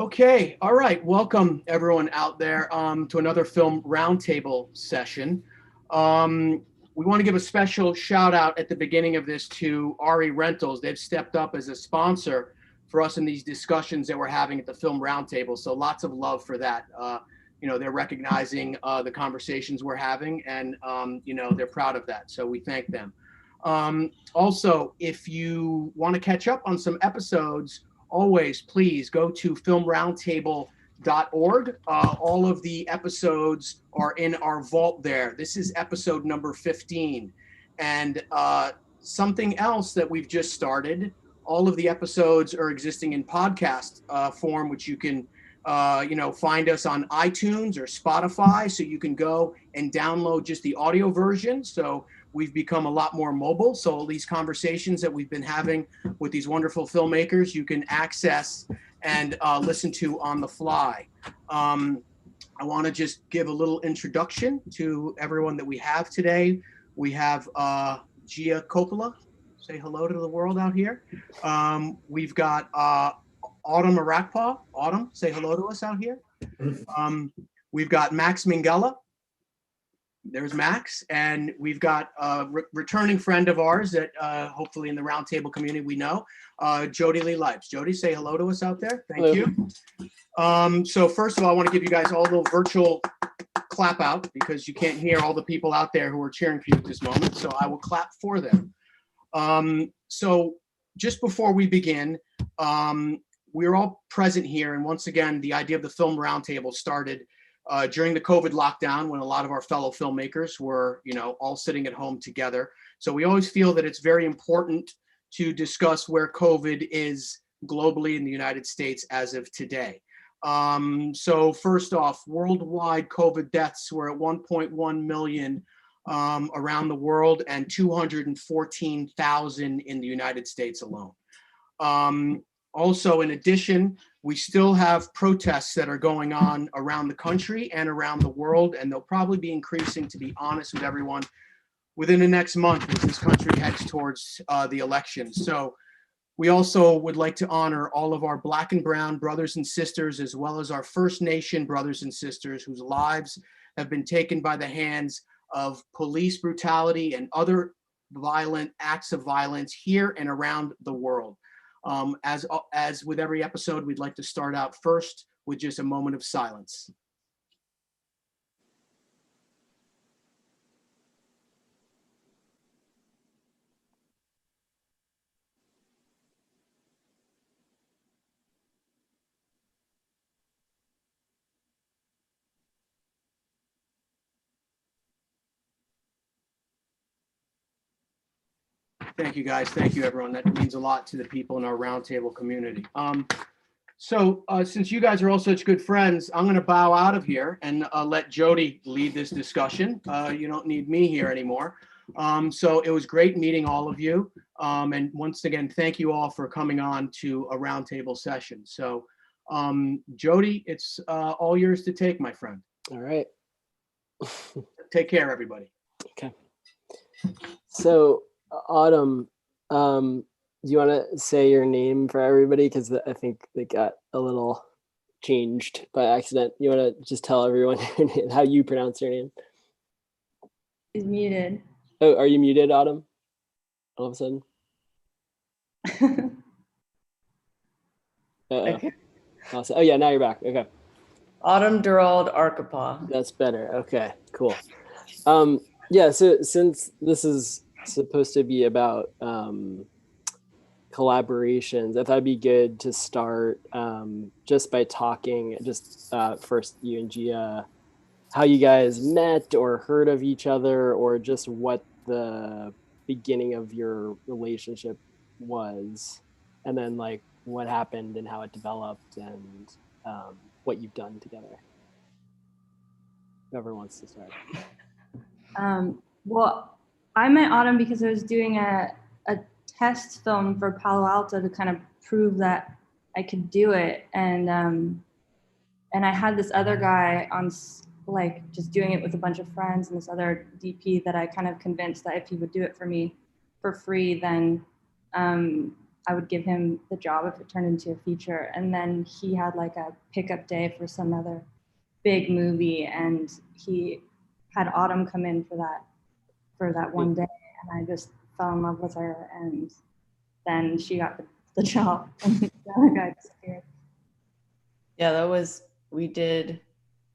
Okay, all right. Welcome everyone out there to another film roundtable session. We want to give a special shout out at the beginning of this to RE Rentals. They've stepped up as a sponsor for us in these discussions that we're having at the film roundtable. So lots of love for that. They're recognizing the conversations we're having, and they're proud of that. So we thank them. Also, if you want to catch up on some episodes, always please go to filmroundtable.org. All of the episodes are in our vault there. This is episode number 15. And something else that we've just started, all of the episodes are existing in podcast form, which you can find us on iTunes or Spotify. So you can go and download just the audio version. So we've become a lot more mobile. So all these conversations that we've been having with these wonderful filmmakers, you can access and listen to on the fly. I want to just give a little introduction to everyone that we have today. We have Gia Coppola. Say hello to the world out here. We've got Autumn Arkapaw. Autumn, say hello to us out here. We've got Max Minghella. There's Max, and we've got a returning friend of ours that hopefully in the roundtable community we know, Jody Lee Lipes. Jody, say hello to us out there. Thank you. So first of all, I want to give you guys all a little virtual clap out because you can't hear all the people out there who are cheering for you at this moment. So I will clap for them. So just before we begin, we're all present here, and once again, the idea of the film roundtable started during the COVID lockdown when a lot of our fellow filmmakers were, all sitting at home together. So we always feel that it's very important to discuss where COVID is globally in the United States as of today. So first off, worldwide COVID deaths were at 1.1 million around the world and 214,000 in the United States alone. Also, in addition, we still have protests that are going on around the country and around the world, and they'll probably be increasing, to be honest with everyone, within the next month as this country heads towards the election. So we also would like to honor all of our Black and Brown brothers and sisters, as well as our First Nation brothers and sisters whose lives have been taken by the hands of police brutality and other violent acts of violence here and around the world. As with every episode, we'd like to start out first with just a moment of silence. Thank you, guys. Thank you, everyone. That means a lot to the people in our roundtable community. So since you guys are all such good friends, I'm going to bow out of here and let Jody lead this discussion. You don't need me here anymore. So it was great meeting all of you. And once again, thank you all for coming on to a roundtable session. So Jody, it's all yours to take, my friend. All right. Take care, everybody. Okay. So Autumn, do you want to say your name for everybody? Because I think they got a little changed by accident. You want to just tell everyone how you pronounce your name? Is muted. Oh, are you muted, Autumn? All of a sudden? Okay. Awesome. Oh yeah, now you're back. Okay. Autumn, Durald, Arkapaw. That's better. Okay, cool. Yeah, so since this is supposed to be about collaborations, I thought it'd be good to start just by talking first you and Gia, how you guys met or heard of each other, or just what the beginning of your relationship was, and then like what happened and how it developed, and what you've done together. Whoever wants to start. Well, I met Autumn because I was doing a test film for Palo Alto to kind of prove that I could do it, and I had this other guy on, like, just doing it with a bunch of friends, and this other DP that I kind of convinced that if he would do it for me for free, then I I would give him the job if it turned into a feature. And then he had like a pickup day for some other big movie, and he had Autumn come in for that one day, and I just fell in love with her, and then she got the job, and the other guy disappeared. Yeah,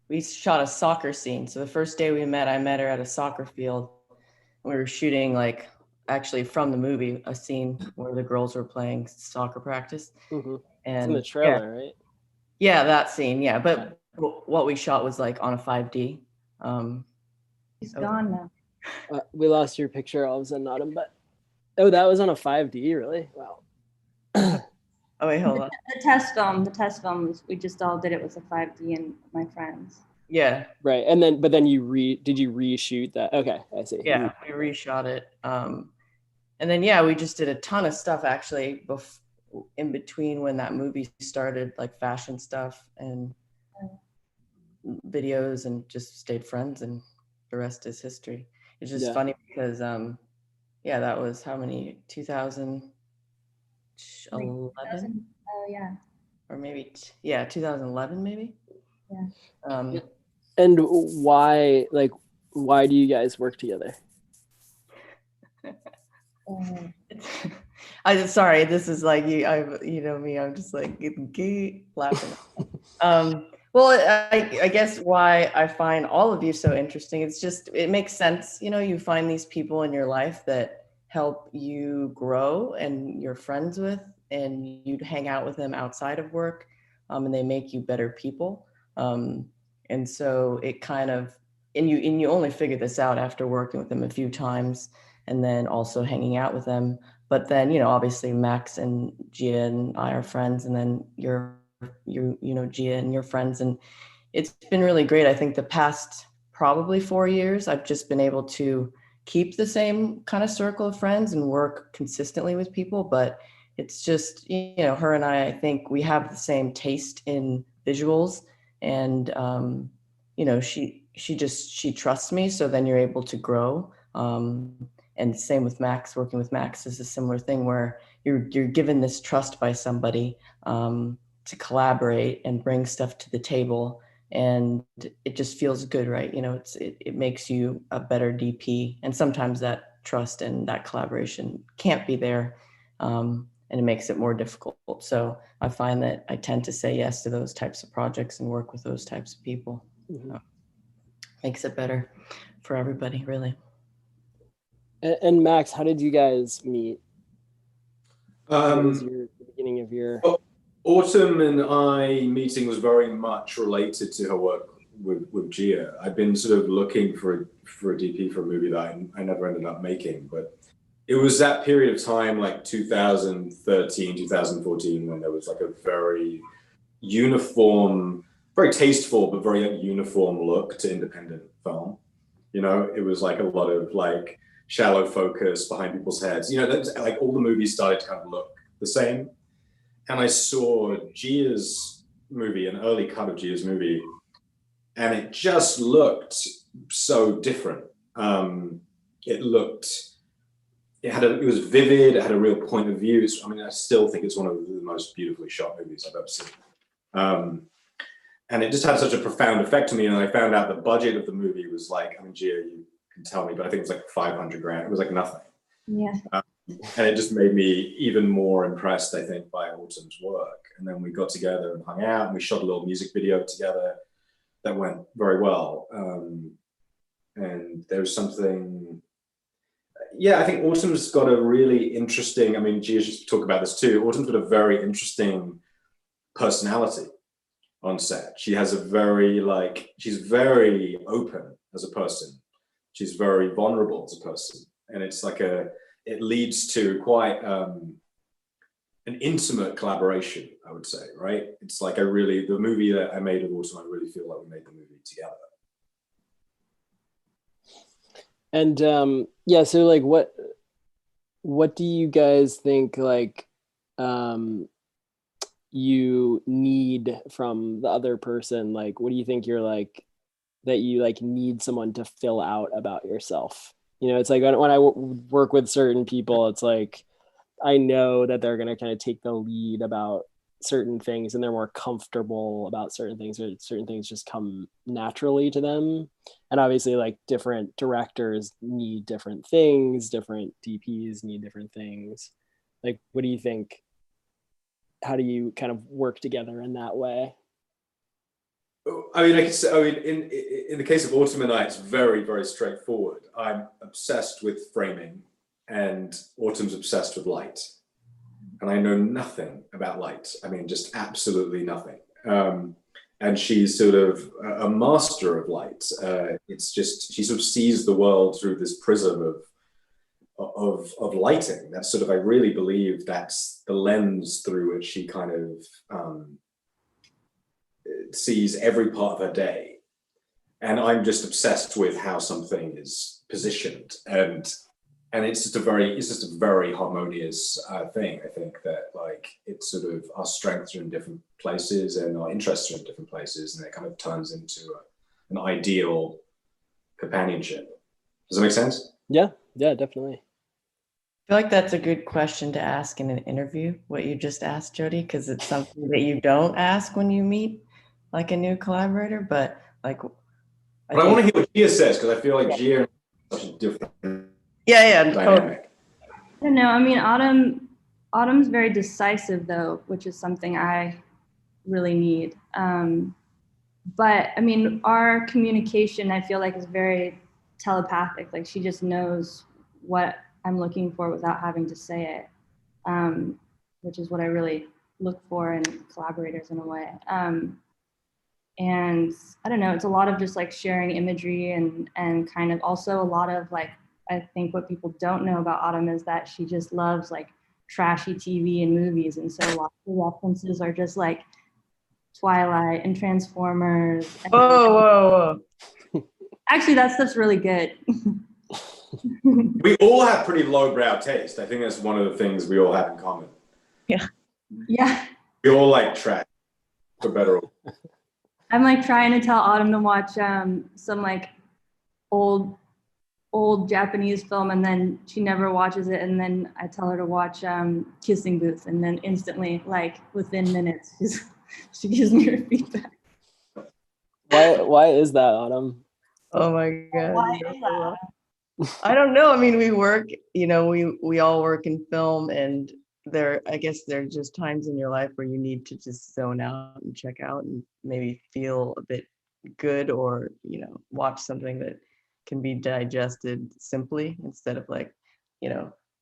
we shot a soccer scene. So the first day we met, I met her at a soccer field. We were shooting, like, actually from the movie, a scene where the girls were playing soccer practice. Mm-hmm. And it's in the trailer, right? Yeah, that scene. Yeah, but what we shot was like on a 5D. He's gone now. We lost your picture all of a sudden, Autumn, but that was on a 5D, really? Wow. Oh wait, hold on. The test film was, we just all did it with a 5D and my friends. Yeah. Right. And then, but then did you reshoot that? Okay, I see. Yeah, we reshot it. And then, yeah, we just did a ton of stuff actually in between when that movie started, like fashion stuff and videos, and just stayed friends, and the rest is history. It's just funny because, yeah, that was how many, 2011? Oh yeah. Or maybe, 2011 maybe? Yeah. And why do you guys work together? I'm sorry, this is like, you know me, I'm just like getting laughing. Well, I guess why I find all of you so interesting, it makes sense. You know, you find these people in your life that help you grow and you're friends with, and you hang out with them outside of work, and they make you better people. And so it kind of, and you only figure this out after working with them a few times and then also hanging out with them. But then, you know, obviously Max and Gia and I are friends, and then you know, Gia and your friends. And it's been really great. I think the past probably 4 years, I've just been able to keep the same kind of circle of friends and work consistently with people. But it's just, you know, her and I think we have the same taste in visuals, and, you know, she trusts me. So then you're able to grow. And same with Max. Working with Max is a similar thing where you're given this trust by somebody, to collaborate and bring stuff to the table, and it just feels good, right? You know, it makes you a better DP, and sometimes that trust and that collaboration can't be there, and it makes it more difficult. So I find that I tend to say yes to those types of projects and work with those types of people. Mm-hmm. Makes it better for everybody, really. And Max, how did you guys meet? What was the beginning of your... Autumn and I meeting was very much related to her work with Gia. I'd been sort of looking for a DP for a movie that I never ended up making, but it was that period of time, like 2013, 2014, when there was like a very uniform, very tasteful, but very uniform look to independent film. You know, it was like a lot of like shallow focus behind people's heads. You know, like all the movies started to kind of look the same. And I saw Gia's movie, an early cut of Gia's movie, and it just looked so different. It was vivid. It had a real point of view. I mean, I still think it's one of the most beautifully shot movies I've ever seen. And it just had such a profound effect on me. And I found out the budget of the movie was like, I mean, Gia, you can tell me, but I think it was like 500 grand. It was like nothing. Yeah. And it just made me even more impressed, I think, by Autumn's work. And then we got together and hung out, and we shot a little music video together that went very well. And there was something, yeah, I think Autumn's got a really interesting, I mean, Gia should talk about this too. Autumn's got a very interesting personality on set. She has she's very open as a person. She's very vulnerable as a person. And it's like it leads to quite an intimate collaboration, I would say, right? It's like the movie that I made of Autumn, I really feel like we made the movie together. And yeah, so like what do you guys think like you need from the other person? Like, what do you think you're like that you like need someone to fill out about yourself? You know, it's like when I work with certain people, it's like I know that they're going to kind of take the lead about certain things, and they're more comfortable about certain things, or certain things just come naturally to them. And obviously, like, different directors need different things, different DPs need different things. Like, what do you think? How do you kind of work together in that way? I mean, in the case of Autumn and I, it's very, very straightforward. I'm obsessed with framing, and Autumn's obsessed with light. And I know nothing about light. I mean, just absolutely nothing. And she's sort of a master of light. It's just, she sort of sees the world through this prism of lighting. That's sort of, I really believe that's the lens through which she kind of sees every part of her day. And I'm just obsessed with how something is positioned, and it's just a very harmonious thing. I think that, like, it's sort of, our strengths are in different places and our interests are in different places, and it kind of turns into an ideal companionship. Does that make sense? Yeah, definitely. I feel like that's a good question to ask in an interview, what you just asked, Jody, because it's something that you don't ask when you meet like a new collaborator. But like, I want to hear what Gia says, because I feel like Gia is such a different dynamic. Totally. I don't know. I mean, Autumn's very decisive, though, which is something I really need. But I mean, our communication, I feel like, is very telepathic. Like, she just knows what I'm looking for without having to say it, which is what I really look for in collaborators in a way. And I don't know, it's a lot of just like sharing imagery and kind of also a lot of like, I think what people don't know about Autumn is that she just loves like trashy TV and movies. And so lots of references are just like Twilight and Transformers. And Whoa. actually, that stuff's really good. We all have pretty lowbrow taste. I think that's one of the things we all have in common. Yeah. We all like trash, for better or worse. I'm like trying to tell Autumn to watch some like old Japanese film, and then she never watches it, and then I tell her to watch Kissing Booth, and then instantly, like within minutes, she gives me her feedback. Why is that, Autumn? Oh my God. Why is that? I don't know. I mean, we work, we all work in film, and I guess there are just times in your life where you need to just zone out and check out and maybe feel a bit good, or, watch something that can be digested simply instead of like,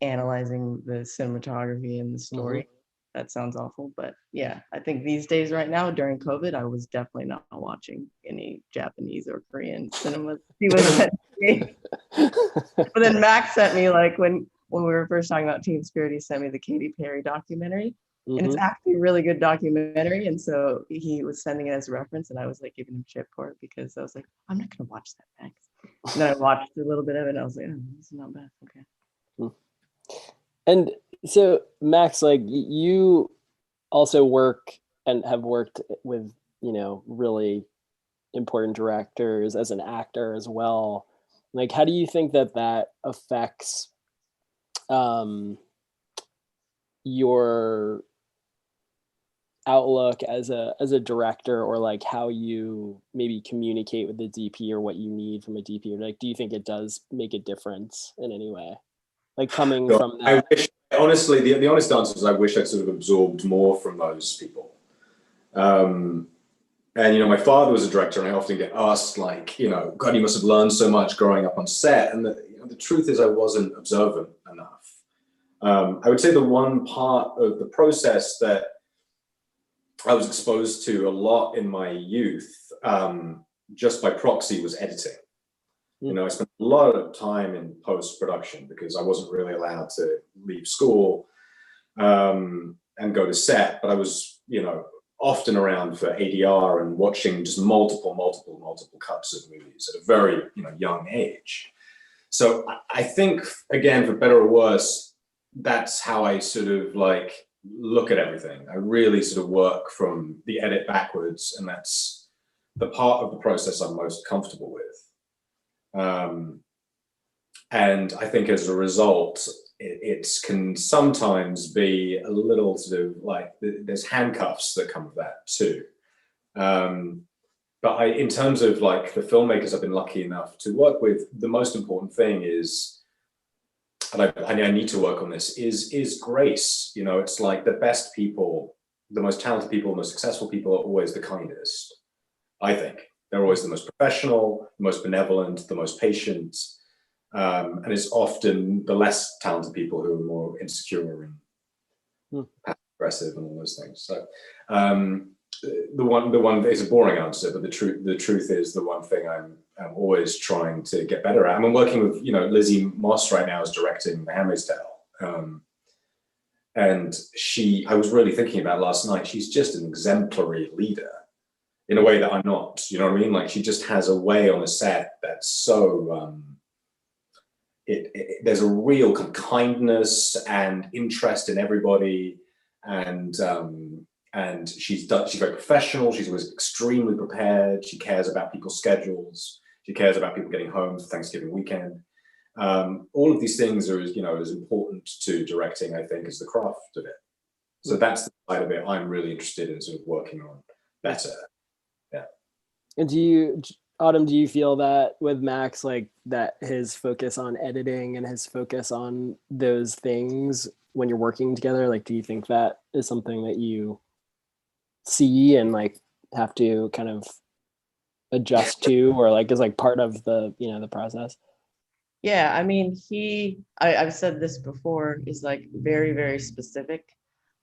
analyzing the cinematography and the story. Mm-hmm. That sounds awful, but yeah, I think these days right now during COVID, I was definitely not watching any Japanese or Korean cinema. But then Max sent me, like, when we were first talking about Teen Spirit, he sent me the Katy Perry documentary. Mm-hmm. And it's actually a really good documentary. And so he was sending it as a reference, and I was like giving him shit for it because I was like, I'm not going to watch that, Max. And then I watched a little bit of it, and I was like, oh, this is not bad. Okay. And so, Max, like, you also work and have worked with, really important directors as an actor as well. Like, how do you think that affects your outlook as a director, or like how you maybe communicate with the DP, or what you need from a DP? Or like, do you think it does make a difference in any way? Like, coming from that. I wish, honestly, the honest answer is I wish I'd sort of absorbed more from those people. And, my father was a director, and I often get asked, like, God, you must have learned so much growing up on set. And the truth is I wasn't observant enough. I would say the one part of the process that I was exposed to a lot in my youth, just by proxy, was editing. I spent a lot of time in post-production because I wasn't really allowed to leave school and go to set, but I was, often around for ADR and watching just multiple cuts of movies at a very, young age. So I think, again, for better or worse, that's how I sort of like look at everything. I really sort of work from the edit backwards, and that's the part of the process I'm most comfortable with. And I think as a result, it can sometimes be a little sort of like there's handcuffs that come with that too. But in terms of like the filmmakers I've been lucky enough to work with, the most important thing is, and I need to work on this, is grace. You know, it's like the best people, the most talented people, the most successful people are always the kindest, I think. They're always the most professional, the most benevolent, the most patient. And it's often the less talented people who are more insecure and passive aggressive and all those things. So the one is a boring answer, but the truth is the one thing I'm always trying to get better at. I'm working with, you know, Lizzie Moss right now is directing The Handmaid's Tale. And I was really thinking about last night, she's just an exemplary leader in a way that I'm not, you know what I mean? Like she just has a way on the set that's so, there's a real kindness and interest in everybody. And she's very professional. She's always extremely prepared. She cares about people's schedules. She cares about people getting home for Thanksgiving weekend. All of these things are, you know, as important to directing, I think, as the craft of it. So that's the side of it I'm really interested in sort of working on better. Yeah. And Autumn, do you feel that with Max, like that his focus on editing and his focus on those things when you're working together, like, do you think that is something that you see and like have to kind of adjust to, or like is like part of the, you know, the process? Yeah, I mean, I've said this before, is like very, very specific.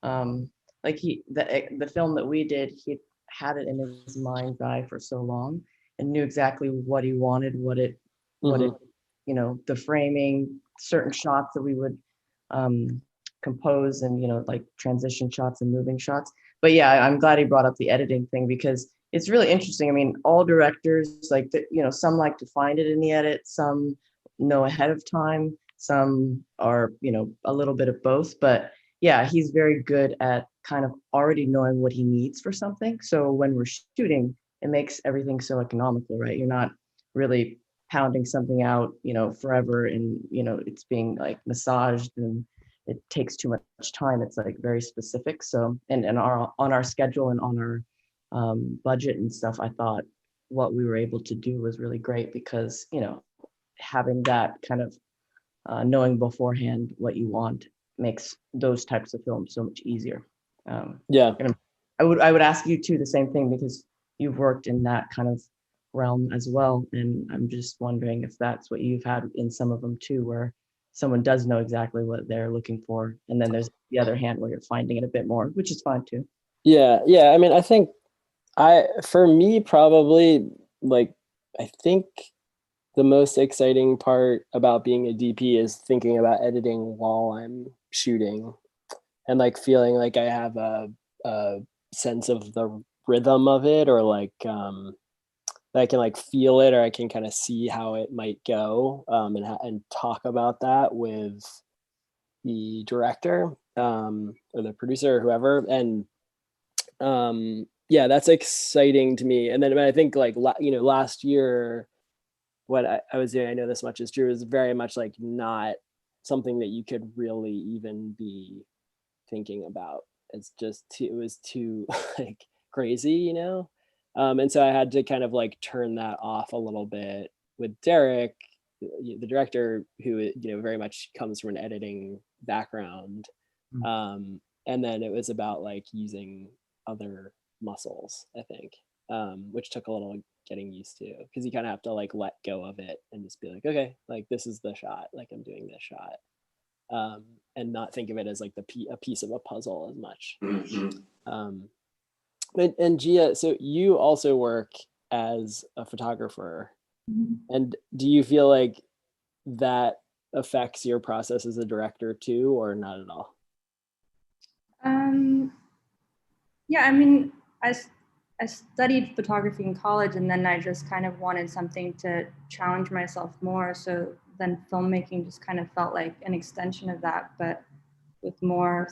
Like the film that we did, he had it in his mind's eye for so long and knew exactly what he wanted, what it, you know, the framing, certain shots that we would compose, and, you know, like transition shots and moving shots. But yeah, I'm glad he brought up the editing thing, because it's really interesting. I mean, all directors, like, you know, some like to find it in the edit, some know ahead of time, some are, you know, a little bit of both. But yeah, he's very good at kind of already knowing what he needs for something. So when we're shooting, it makes everything so economical, right? You're not really pounding something out, you know, forever, and, you know, it's being like massaged and it takes too much time. It's like very specific. So and on our schedule and on our budget and stuff, I thought what we were able to do was really great, because, you know, having that kind of knowing beforehand what you want makes those types of films so much easier. Yeah. And I would ask you too the same thing, because you've worked in that kind of realm as well, and I'm just wondering if that's what you've had in some of them too, where someone does know exactly what they're looking for, and then there's the other hand where you're finding it a bit more, which is fine too. Yeah. I mean, I think for me, probably, like, I think the most exciting part about being a DP is thinking about editing while I'm shooting, and like feeling like I have a sense of the rhythm of it, or like that I can like feel it, or I can kind of see how it might go, and talk about that with the director or the producer or whoever. And yeah, that's exciting to me. And then I think like you know, last year what I was doing, I know this much is true, is very much like not something that you could really even be thinking about. It's just it was too like crazy, you know. And so I had to kind of like turn that off a little bit with Derek, the director, who, you know, very much comes from an editing background. And then it was about like using other muscles, I think, which took a little getting used to, because you kind of have to like let go of it and just be like, okay, like this is the shot, like I'm doing this shot, and not think of it as like a piece of a puzzle as much. And Gia, so you also work as a photographer, and do you feel like that affects your process as a director too, or not at all? Yeah, I mean, I studied photography in college, and then I just kind of wanted something to challenge myself more. So then filmmaking just kind of felt like an extension of that, but with more,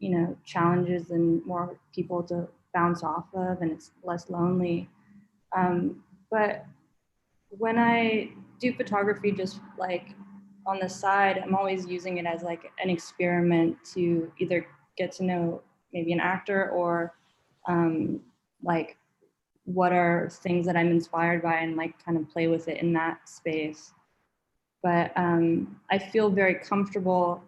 you know, challenges and more people to bounce off of, and it's less lonely. But when I do photography, just like on the side, I'm always using it as like an experiment to either get to know maybe an actor or like what are things that I'm inspired by and like kind of play with it in that space. But I feel very comfortable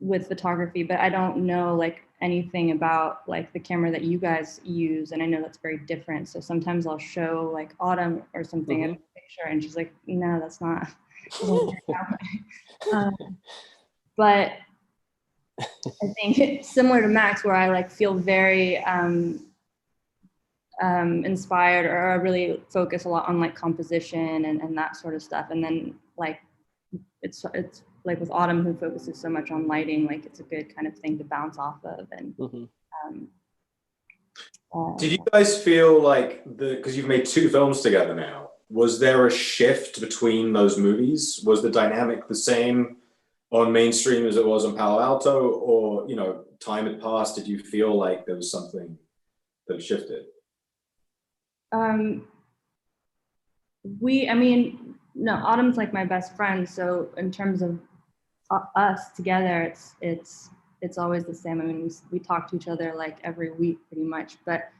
with photography, but I don't know like anything about like the camera that you guys use, and I know that's very different. So sometimes I'll show like Autumn or something a picture, and she's like, "No, that's not." But I think it's similar to Max, where I like feel very inspired, or I really focus a lot on like composition and that sort of stuff. And then like it's like with Autumn, who focuses so much on lighting, like it's a good kind of thing to bounce off of. And did you guys feel like because you've made 2 films together now, was there a shift between those movies? Was the dynamic the same on Mainstream as it was on Palo Alto, or, you know, time had passed? Did you feel like there was something that shifted? I mean, no, Autumn's like my best friend. So in terms of us together, it's always the same. I mean, we talk to each other like every week pretty much, but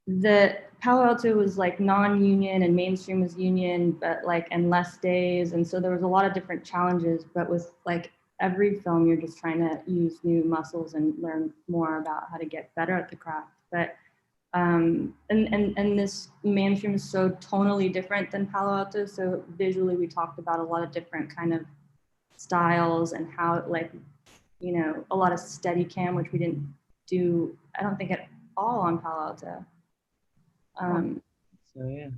the Palo Alto was like non-union and Mainstream was union, but like, and less days. And so there was a lot of different challenges, but with like every film, you're just trying to use new muscles and learn more about how to get better at the craft. But and this Mainstream is so tonally different than Palo Alto. So visually, we talked about a lot of different kind of styles and how, like, you know, a lot of steady cam, which we didn't do, I don't think at all on Palo Alto. So yeah.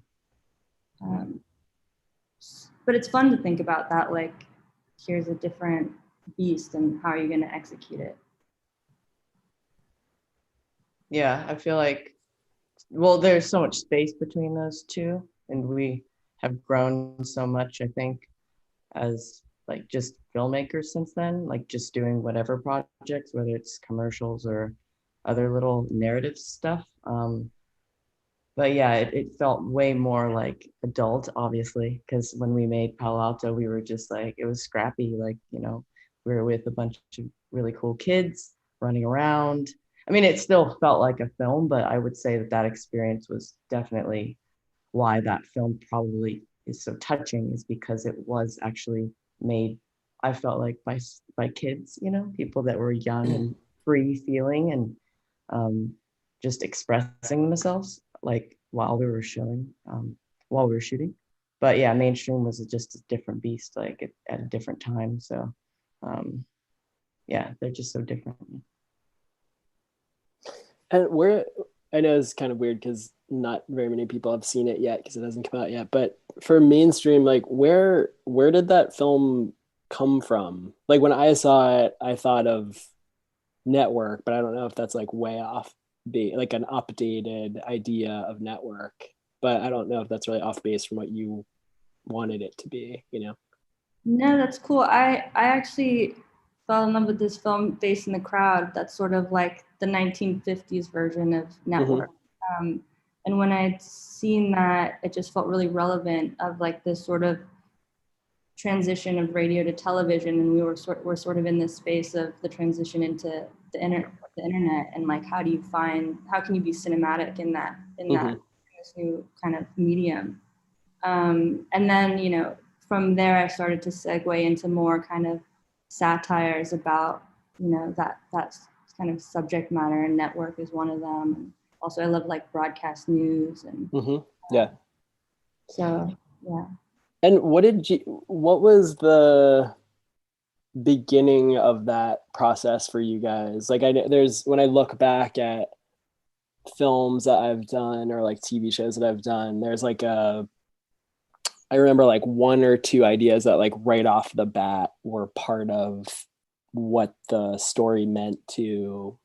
But it's fun to think about that, like, here's a different beast and how are you going to execute it? Yeah, I feel like, well, there's so much space between those two, and we have grown so much, I think, as like just filmmakers since then, like just doing whatever projects, whether it's commercials or other little narrative stuff. But yeah, it felt way more like adult, obviously, because when we made Palo Alto, we were just like, it was scrappy. Like, you know, we were with a bunch of really cool kids running around. I mean, it still felt like a film, but I would say that that experience was definitely why that film probably is so touching, is because it was actually made, I felt like, by kids, you know, people that were young and free feeling and just expressing themselves, like while we were shooting. But yeah, Mainstream was just a different beast, like at a different time. So yeah, they're just so different. And I know it's kind of weird because not very many people have seen it yet because it hasn't come out yet. But for Mainstream, like where did that film come from? Like when I saw it, I thought of Network, but I don't know if that's like way off, be like an updated idea of Network. But I don't know if that's really off base from what you wanted it to be, you know? No, that's cool. I actually fell in love with this film, Face in the Crowd. That's sort of like the 1950s version of Network. And when I'd seen that, it just felt really relevant of like this sort of transition of radio to television. And we're sort of in this space of the transition into the internet, and like, how can you be cinematic in this new kind of medium? And then, you know, from there, I started to segue into more kind of satires about, you know, that's kind of subject matter, and Network is one of them. And also, I love like broadcast news and yeah. So yeah. And what was the beginning of that process for you guys? Like when I look back at films that I've done or like TV shows that I've done, there's like I remember like 1 or 2 ideas that like right off the bat were part of what the story meant to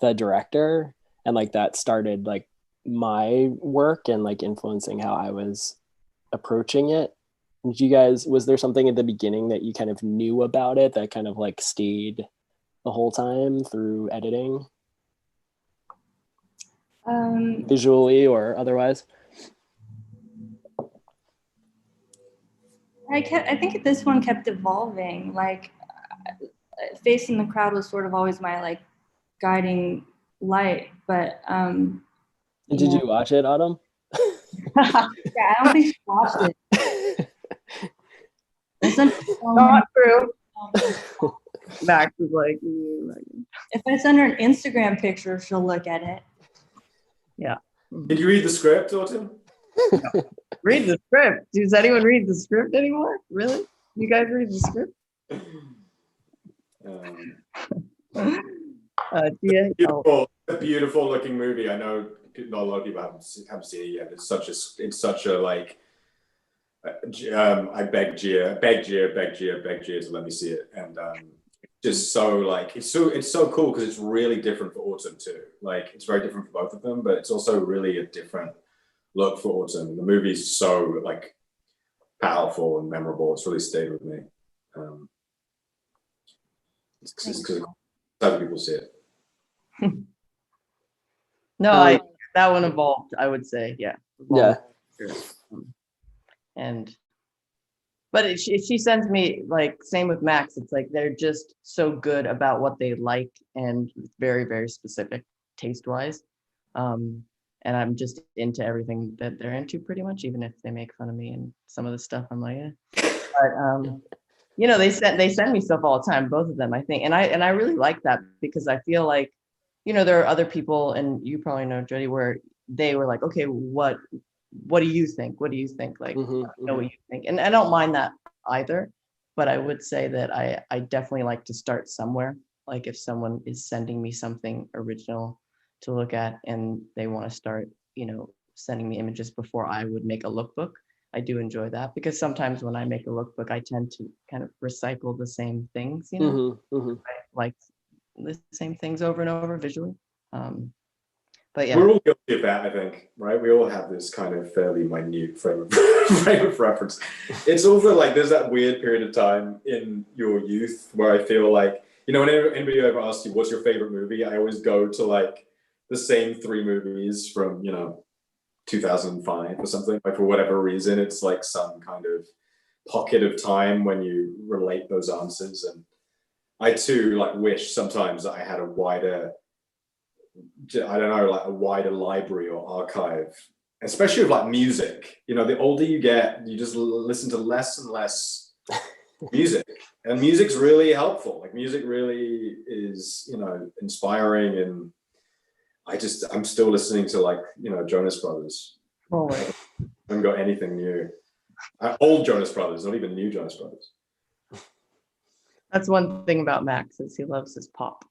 the director. And like that started like my work and like influencing how I was approaching it. Was there something at the beginning that you kind of knew about it that kind of like stayed the whole time through editing? Visually or otherwise? I think this one kept evolving. Like, facing the crowd was sort of always my like guiding light. But Did you watch it, Autumn? yeah, I don't think she watched it. Not true. Max is like, if I send her an Instagram picture, she'll look at it. Yeah. Did you read the script, Autumn? No. Read the script. Does anyone read the script anymore? Really? You guys read the script? Gia? A beautiful looking movie. I know not a lot of people haven't seen it yet. It's such a like. I beg Gia to let me see it, and just so like it's so cool because it's really different for Autumn too. Like it's very different for both of them, but it's also really a different look for Autumn. The movie's so like powerful and memorable. It's really stayed with me. It's because other people see it. No, that one evolved. I would say, yeah. Evolved. Yeah. But she sends me like same with Max. It's like they're just so good about what they like and very, very specific taste wise. And I'm just into everything that they're into pretty much, even if they make fun of me and some of the stuff I'm like, eh. But you know, they send me stuff all the time, both of them, I think. And I really like that because I feel like, you know, there are other people, and you probably know, Jody, where they were like, okay, what do you think? What do you think? Like, know what you think. And I don't mind that either, but I would say that I definitely like to start somewhere. Like if someone is sending me something original to look at and they want to start, you know, sending me images before I would make a lookbook, I do enjoy that because sometimes when I make a lookbook, I tend to kind of recycle the same things, you know, like the same things over and over visually. But yeah, we're all guilty of that, I think, right? We all have this kind of fairly minute frame of reference. It's also like there's that weird period of time in your youth where I feel like, you know, whenever anybody ever asks you what's your favorite movie, I always go to like the same 3 movies from, you know, 2005 or something. Like for whatever reason, it's like some kind of pocket of time when you relate those answers. And I too like wish sometimes I had a wider, I don't know, like a wider library or archive, especially with like music. You know, the older you get, you just listen to less and less music, and music's really helpful. Like music really is, you know, inspiring. And I'm still listening to like, you know, Jonas Brothers. Oh, I haven't got anything new. Old Jonas Brothers, not even new Jonas Brothers. that's one thing about Max is he loves his pop.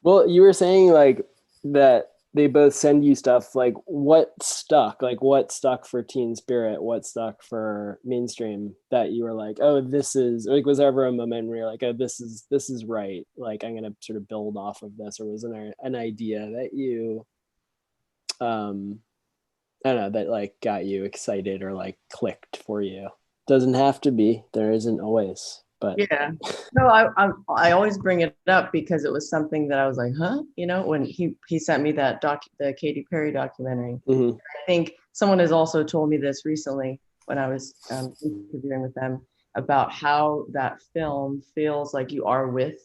Well, you were saying like that they both send you stuff. Like what stuck? Like what stuck for Teen Spirit? What stuck for mainstream that you were like, oh, this is like, was there ever a moment where you're like, oh, this is right. Like I'm gonna sort of build off of this, or was there an idea that you, I don't know, that like got you excited or like clicked for you? Doesn't have to be. There isn't always. But yeah, no, I always bring it up because it was something that I was like, huh, you know, when he sent me that the Katy Perry documentary. I think someone has also told me this recently when I was interviewing with them about how that film feels like you are with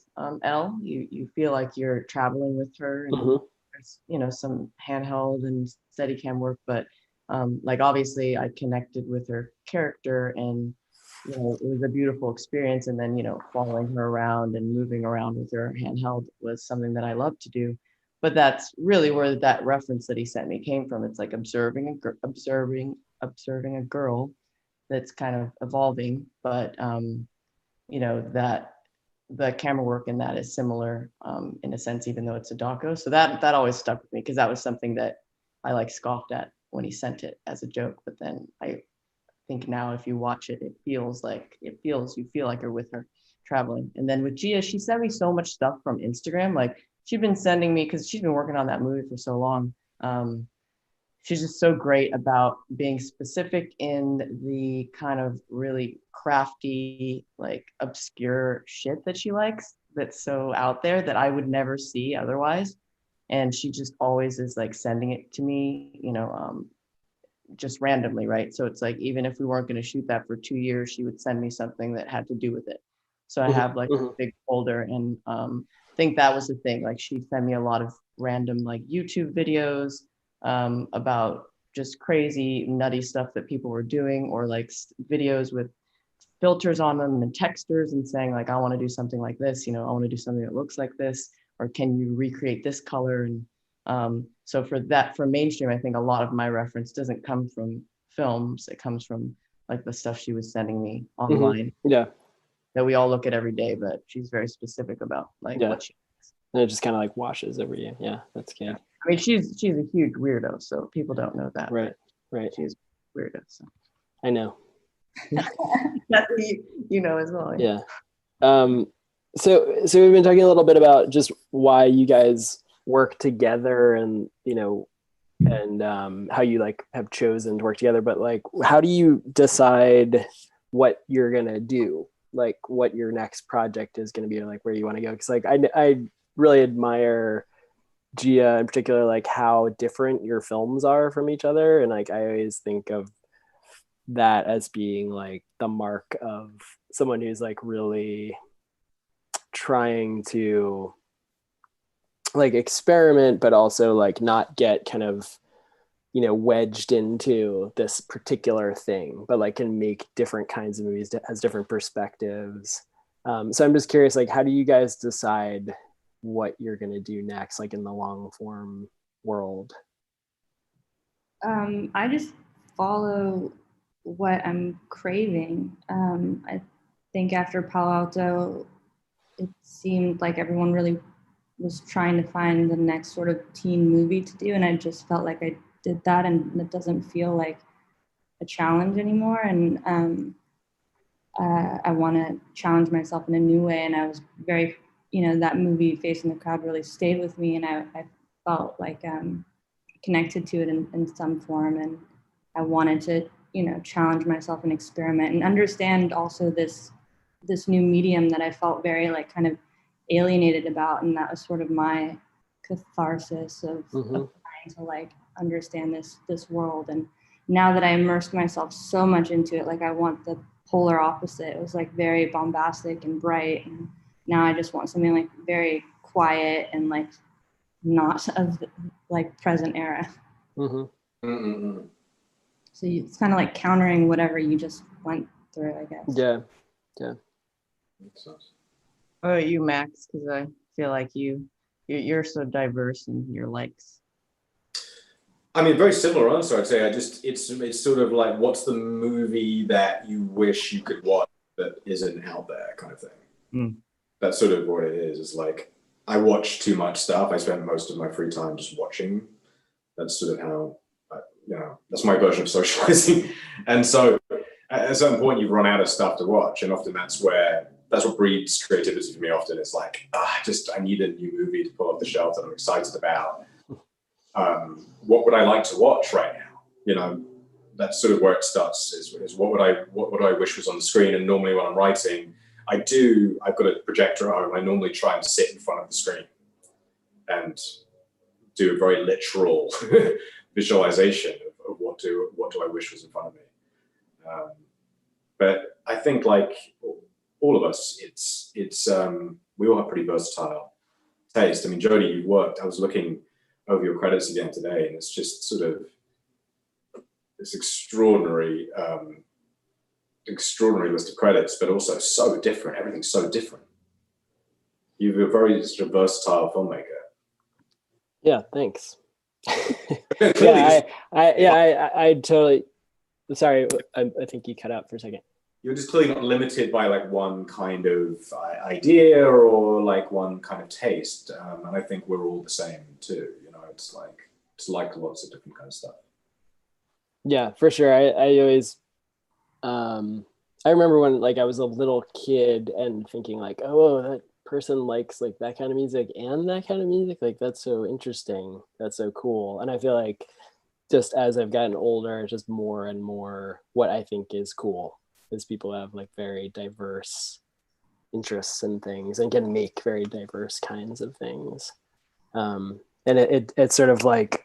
Elle. You feel like you're traveling with her, and there's, you know, some handheld and Steadicam work, but like obviously I connected with her character, and you know, it was a beautiful experience. And then, you know, following her around and moving around with her handheld was something that I love to do. But that's really where that reference that he sent me came from. It's like observing a girl that's kind of evolving, but you know, that the camera work in that is similar in a sense, even though it's a doco. So that always stuck with me because that was something that I like scoffed at when he sent it as a joke. But then I think now if you watch it, you feel like you're with her traveling. And then with Gia, she sent me so much stuff from Instagram. Like she'd been sending me, because she's been working on that movie for so long. She's just so great about being specific in the kind of really crafty, like obscure shit that she likes, that's so out there that I would never see otherwise. And she just always is like sending it to me, you know, just randomly, right? So it's like, even if we weren't going to shoot that for 2 years, she would send me something that had to do with it. So I have like a big folder, and I think that was the thing. Like, she sent me a lot of random like YouTube videos about just crazy nutty stuff that people were doing, or like videos with filters on them and textures, and saying like, I want to do something like this, I want to do something that looks like this, or can you recreate this color? And so for mainstream, I think a lot of my reference doesn't come from films. It comes from like the stuff she was sending me online. Yeah. That we all look at every day, but she's very specific about like what she. And it just kind of like washes over you. Yeah, that's good. Yeah. I mean, she's a huge weirdo, so people don't know that. Right. She's a weirdo. So. I know. That's you know as well. Yeah. So we've been talking a little bit about just why you guys work together, and how you like have chosen to work together. But like, how do you decide what you're gonna do? Like, what your next project is gonna be, or like where you want to go? Because like I really admire Gia in particular, like how different your films are from each other, and like I always think of that as being like the mark of someone who's like really trying to like experiment, but also like not get kind of wedged into this particular thing, but like can make different kinds of movies that has different perspectives. So I'm just curious, like, how do you guys decide what you're going to do next, like in the long form world? I just follow what I'm craving. I think after Palo Alto, it seemed like everyone really was trying to find the next sort of teen movie to do, and I just felt like I did that, and it doesn't feel like a challenge anymore. And I want to challenge myself in a new way. And I was very, that movie Face in the Crowd really stayed with me, and I felt like connected to it in some form, and I wanted to challenge myself and experiment and understand also this new medium that I felt very like kind of alienated about, and that was sort of my catharsis of trying to like understand this world. And now that I immersed myself so much into it, like I want the polar opposite. It was like very bombastic and bright, and now I just want something like very quiet and like not of like present era. Mm-hmm. Mm-hmm. So it's kind of like countering whatever you just went through, I guess. Yeah. Makes sense. What about you, Max? Because I feel like you're so diverse in your likes. I mean, very similar answer, I'd say. It's sort of like, what's the movie that you wish you could watch that isn't out there, kind of thing. That's sort of what it is. It's like, I watch too much stuff. I spend most of my free time just watching. That's sort of how, that's my version of socializing. And so at a certain point, you've run out of stuff to watch. And often that's what breeds creativity for me. Often it's like, I need a new movie to pull off the shelf that I'm excited about. What would I like to watch right now? That's sort of where it starts, is what would I wish was on the screen. And normally when I'm writing, I've got a projector at home. I normally try and sit in front of the screen and do a very literal visualization of what do I wish was in front of me. But I think like all of us, it's we all have pretty versatile taste. I mean, Jody, I was looking over your credits again today, and it's just sort of this extraordinary list of credits, but also so different. Everything's so different. You're a very sort of versatile filmmaker. Yeah, thanks. I totally. Sorry, I think you cut out for a second. You're just clearly not limited by like one kind of idea or like one kind of taste, and I think we're all the same too. It's like lots of different kind of stuff. Yeah, for sure. I always, I remember when like I was a little kid and thinking like, oh, that person likes like that kind of music and that kind of music. Like that's so interesting. That's so cool. And I feel like just as I've gotten older, it's just more and more what I think is cool is people have like very diverse interests in things and can make very diverse kinds of things. And it's sort of like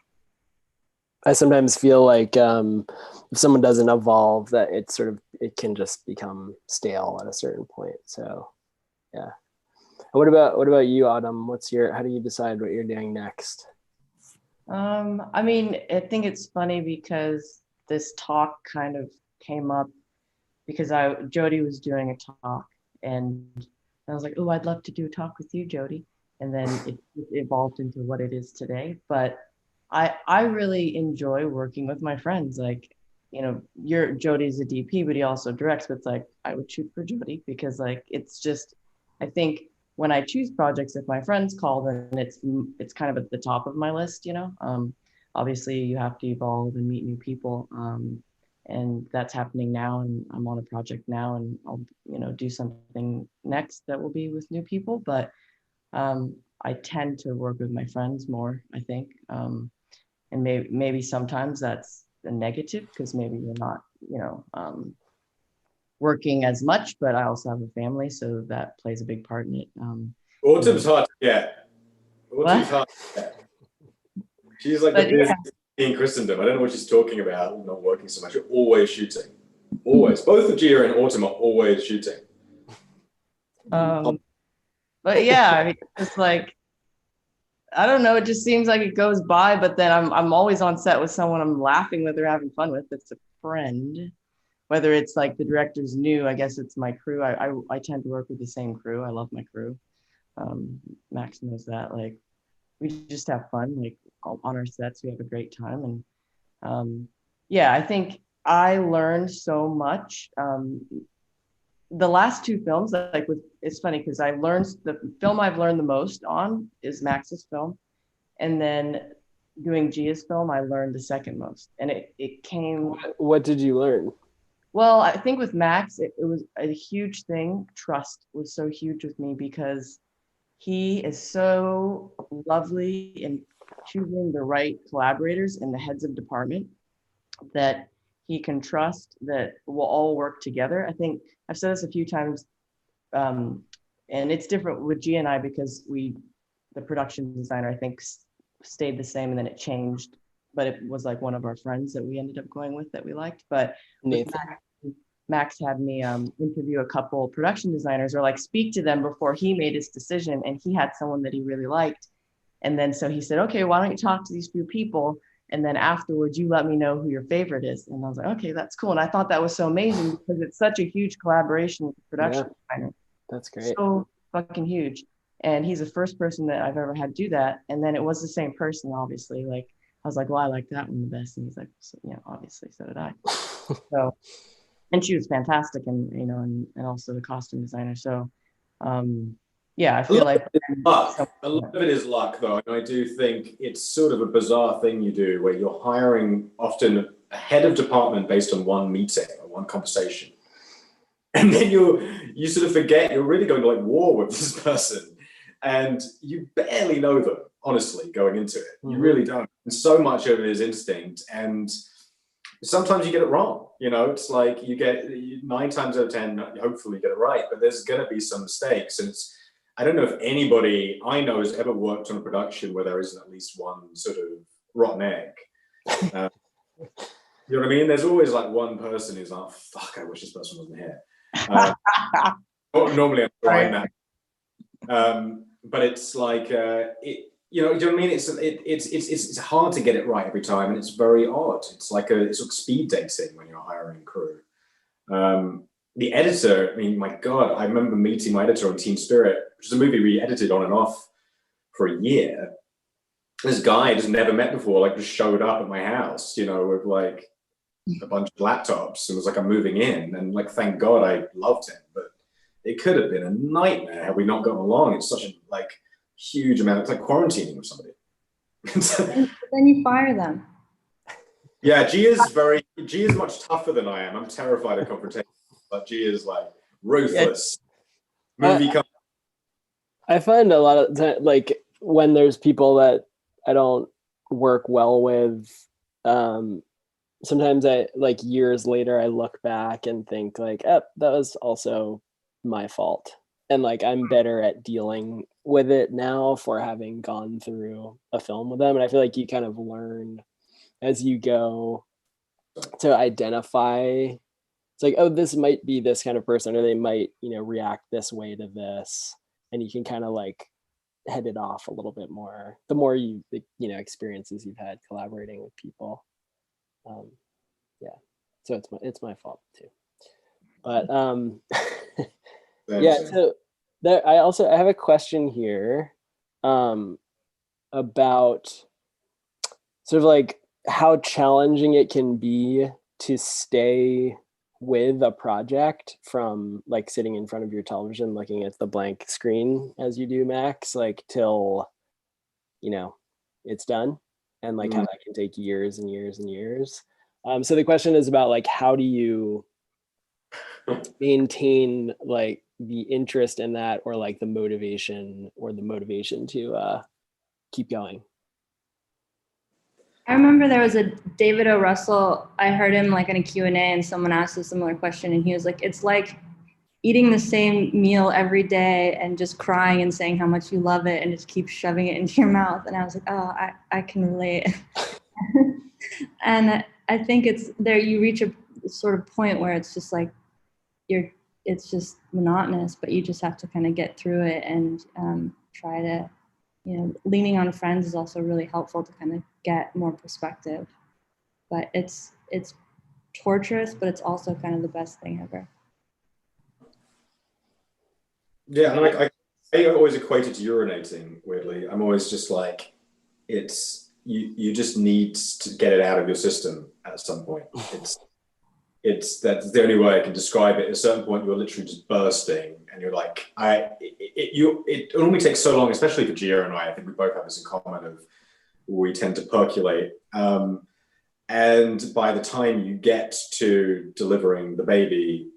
I sometimes feel like if someone doesn't evolve, that it can just become stale at a certain point. So yeah. What about you, Autumn? How do you decide what you're doing next? I mean, I think it's funny because this talk kind of came up because Jody was doing a talk, and I was like, oh, I'd love to do a talk with you, Jody. And then it evolved into what it is today. But I really enjoy working with my friends. Like, you know, Jody's a DP, but he also directs. But it's like I would shoot for Jody because like it's just, I think when I choose projects, if my friends call, then it's kind of at the top of my list. You know, obviously you have to evolve and meet new people. And that's happening now, and I'm on a project now, and I'll do something next that will be with new people. But I tend to work with my friends more, I think, and maybe sometimes that's a negative because maybe you're not working as much. But I also have a family, so that plays a big part in it. Autumn's hard to get. Autumn's hard to get. She's like the busiest in Christendom. I don't know what she's talking about, not working so much. You're always shooting. Always. Both of Gia and Autumn are always shooting. But yeah, I mean, it's like, I don't know, it just seems like it goes by, but then I'm always on set with someone I'm laughing with or having fun with. It's a friend. Whether it's like the director's new, I guess it's my crew. I tend to work with the same crew. I love my crew. Max knows that. Like, we just have fun. Like, on our sets, we have a great time. And yeah, I think I learned so much. The last two films, it's funny because the film I've learned the most on is Max's film. And then doing Gia's film, I learned the second most. And it came. What did you learn? Well, I think with Max, it was a huge thing. Trust was so huge with me because he is so lovely in choosing the right collaborators and the heads of department that he can trust that we'll all work together. I think I've said this a few times, and it's different with Gia and I because the production designer, I think, stayed the same and then it changed, but it was like one of our friends that we ended up going with that we liked. But Max had me interview a couple production designers or like speak to them before he made his decision, and he had someone that he really liked. And then so he said, okay, why don't you talk to these few people? And then afterwards, you let me know who your favorite is. And I was like, okay, that's cool. And I thought that was so amazing because it's such a huge collaboration with the production designer. That's great. So fucking huge. And he's the first person that I've ever had do that. And then it was the same person, obviously. Like, I was like, well, I like that one the best. And he's like, so, yeah, obviously, so did I. So, and she was fantastic, and and also the costume designer. So, yeah, I feel like a lot of it is luck, though. And I do think it's sort of a bizarre thing you do where you're hiring often a head of department based on one meeting or one conversation. And then you sort of forget you're really going to like war with this person. And you barely know them, honestly, going into it. Mm-hmm. You really don't. And so much of it is instinct. And sometimes you get it wrong. It's like you get 9 times out of 10, hopefully you get it right, but there's going to be some mistakes. And I don't know if anybody I know has ever worked on a production where there isn't at least one sort of rotten egg. You know what I mean? There's always like one person who's like, fuck, I wish this person wasn't here. Normally I'm trying that. But it's like, you know what I mean? It's hard to get it right every time, and it's very odd. It's like it's like speed dating when you're hiring crew. The editor, I mean, my God, I remember meeting my editor on Teen Spirit, which is a movie we edited on and off for a year. This guy I just never met before, like just showed up at my house, with like a bunch of laptops and was like, I'm moving in. And like, thank God I loved him, but it could have been a nightmare had we not gotten along. It's such a like huge amount. It's like quarantining with somebody. Then you fire them. Yeah, Gia's much tougher than I am. I'm terrified of confrontation, but Gia's like ruthless. Movie company. I find a lot of that, like when there's people that I don't work well with, sometimes I like years later I look back and think like, that was also my fault. And like I'm better at dealing with it now for having gone through a film with them. And I feel like you kind of learn as you go to identify, it's like, oh, this might be this kind of person, or they might, react this way to this, and you can kind of like head it off a little bit more the more you experiences you've had collaborating with people. Yeah, so it's my fault too, but yeah. So there, I have a question here about sort of like how challenging it can be to stay with a project from like sitting in front of your television looking at the blank screen as you do, Max, like till it's done, and like how that can take years and years and years. So the question is about like, how do you maintain like the interest in that, or like the motivation to keep going? I remember there was a David O. Russell, I heard him like in a Q&A, and someone asked a similar question, and he was like, it's like eating the same meal every day and just crying and saying how much you love it and just keep shoving it into your mouth. And I was like, oh, I can relate. And I think it's there, you reach a sort of point where it's just like, it's just monotonous, but you just have to kind of get through it and try to, leaning on friends is also really helpful to kind of get more perspective. But it's torturous, but it's also kind of the best thing ever. Yeah, I always equate it to urinating, weirdly. I'm always just like, it's you just need to get it out of your system at some point. That's the only way I can describe it. At a certain point, you're literally just bursting, and you're like, it only takes so long, especially for Gia and I think we both have this in common of we tend to percolate. And by the time you get to delivering the baby,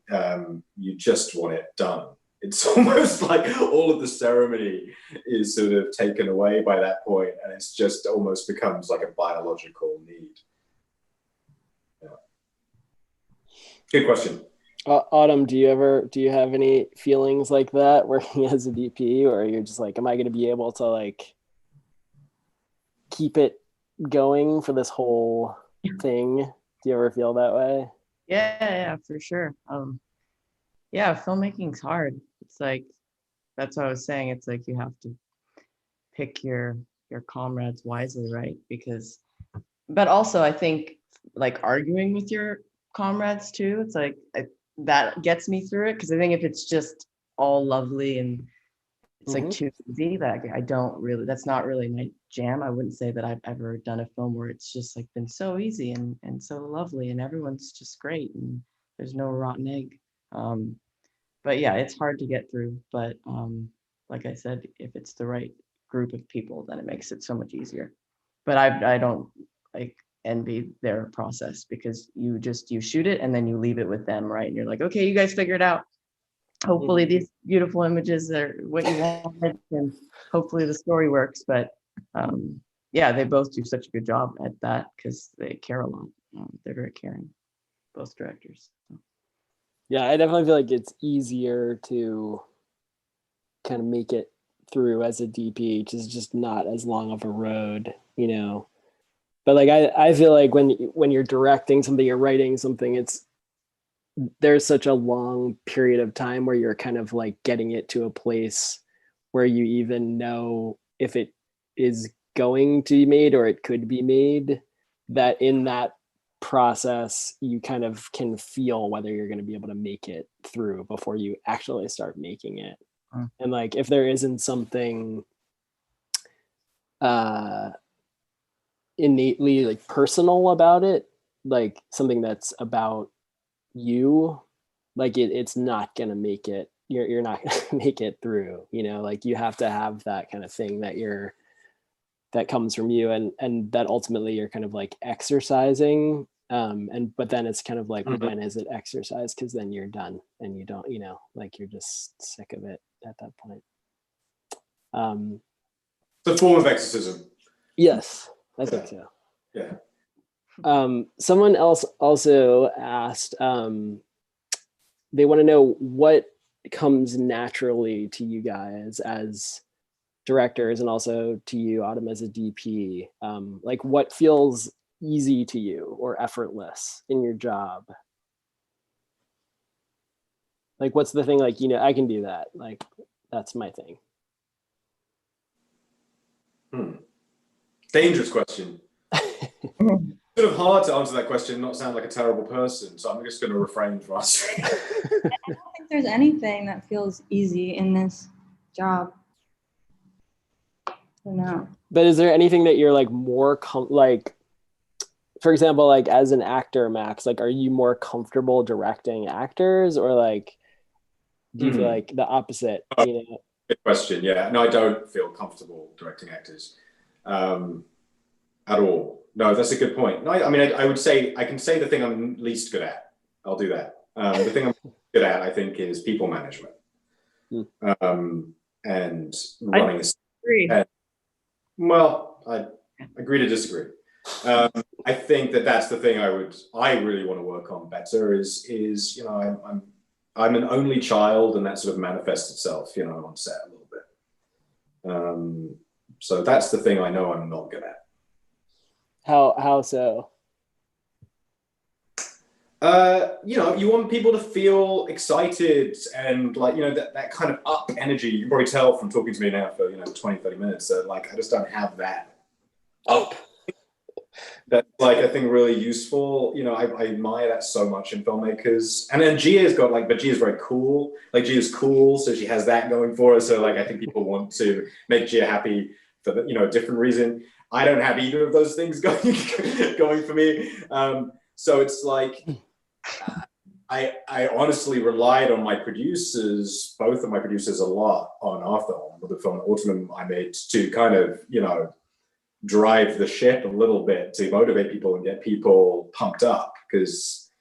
you just want it done. It's almost like all of the ceremony is sort of taken away by that point, and it's just almost becomes like a biological need. Yeah. Good question. Autumn, do you have any feelings like that working as a DP, or you're just like, am I going to be able to like keep it going for this whole thing? Do you ever feel that way? Yeah, for sure. Yeah, filmmaking's hard. It's like, that's what I was saying. It's like you have to pick your comrades wisely, right? But also I think like arguing with your comrades too, it's like that gets me through it, because I think if it's just all lovely and it's like too easy, that that's not really my jam. I wouldn't say that I've ever done a film where it's just like been so easy and so lovely and everyone's just great and there's no rotten egg. But yeah, it's hard to get through. But like I said, if it's the right group of people, then it makes it so much easier. But I don't like envy their process, because you shoot it and then you leave it with them, right? And you're like, okay, you guys figure it out. Hopefully these beautiful images are what you wanted, and hopefully the story works. But yeah, they both do such a good job at that because they care a lot. They're very caring, both directors. Yeah, I definitely feel like it's easier to kind of make it through as a DP, which is just not as long of a road, But like I feel like when you're directing something, you're writing something, there's such a long period of time where you're kind of like getting it to a place where you even know if it is going to be made or it could be made, that in that process you kind of can feel whether you're going to be able to make it through before you actually start making it. And like if there isn't something innately like personal about it, like something that's about you, like it's not gonna make it, you're not gonna make it through, like you have to have that kind of thing that comes from you, and that ultimately you're kind of like exercising, but then it's kind of like, when is it exercise? Because then you're done and you don't, like you're just sick of it at that point. It's a form of exorcism. Yes, I think so. Yeah. Someone else also asked, they want to know what comes naturally to you guys as directors, and also to you, Autumn, as a DP. Like what feels easy to you or effortless in your job? Like, what's the thing, like, you know, I can do that. Like, that's my thing. Dangerous question. Sort of hard to answer that question, not sound like a terrible person. So I'm just going to refrain from answering. I don't think there's anything that feels easy in this job. I don't know. But is there anything that you're like more like, for example, like as an actor, Max, like, are you more comfortable directing actors, or like, do you feel like the opposite? You know? Good question. Yeah, no, I don't feel comfortable directing actors at all. No, that's a good point. No, I mean, I would say I can say the thing I'm least good at. I'll do that. The thing I'm good at, I think, is people management, and running. Well, I agree to disagree. I think that's the thing I really want to work on better. Is you know, I'm an only child, and that sort of manifests itself, you know, on set a little bit. So that's the thing I know I'm not good at. How so? You know, you want people to feel excited and like, you know, that kind of up energy. You can probably tell from talking to me now for, you know, 20, 30 minutes that like, I just don't have that up. That's like, I think really useful. You know, I admire that so much in filmmakers. And then Gia's got like, but Gia's very cool. Like Gia's cool. So she has that going for her. So like, I think people want to make Gia happy for the, you know, a different reason. I don't have either of those things going for me. So it's like, I honestly relied on my producers, both of my producers, a lot on our film, with the film Autumn I made, to kind of, you know, drive the ship a little bit to motivate people and get people pumped up, because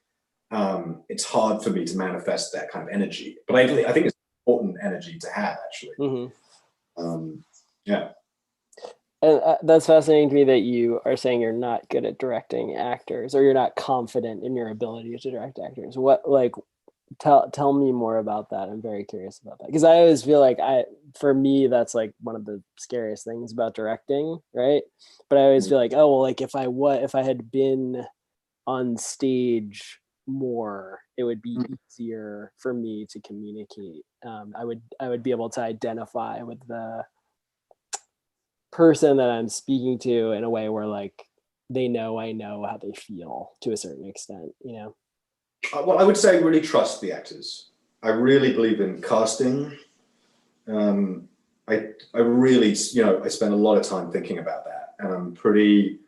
it's hard for me to manifest that kind of energy. But I think it's important energy to have, actually. Yeah. And that's fascinating to me that you are saying you're not good at directing actors, or you're not confident in your ability to direct actors. What, like, tell me more about that. I'm very curious about that, because I always feel like for me, that's like one of the scariest things about directing, right? But I always feel like, oh, well, like if I had been on stage more, it would be easier for me to communicate. I would be able to identify with the person that I'm speaking to in a way where like I know how they feel to a certain extent, you know? Well, I would say I really trust the actors. I really believe in casting. I really, you know, I spend a lot of time thinking about that, and I'm pretty,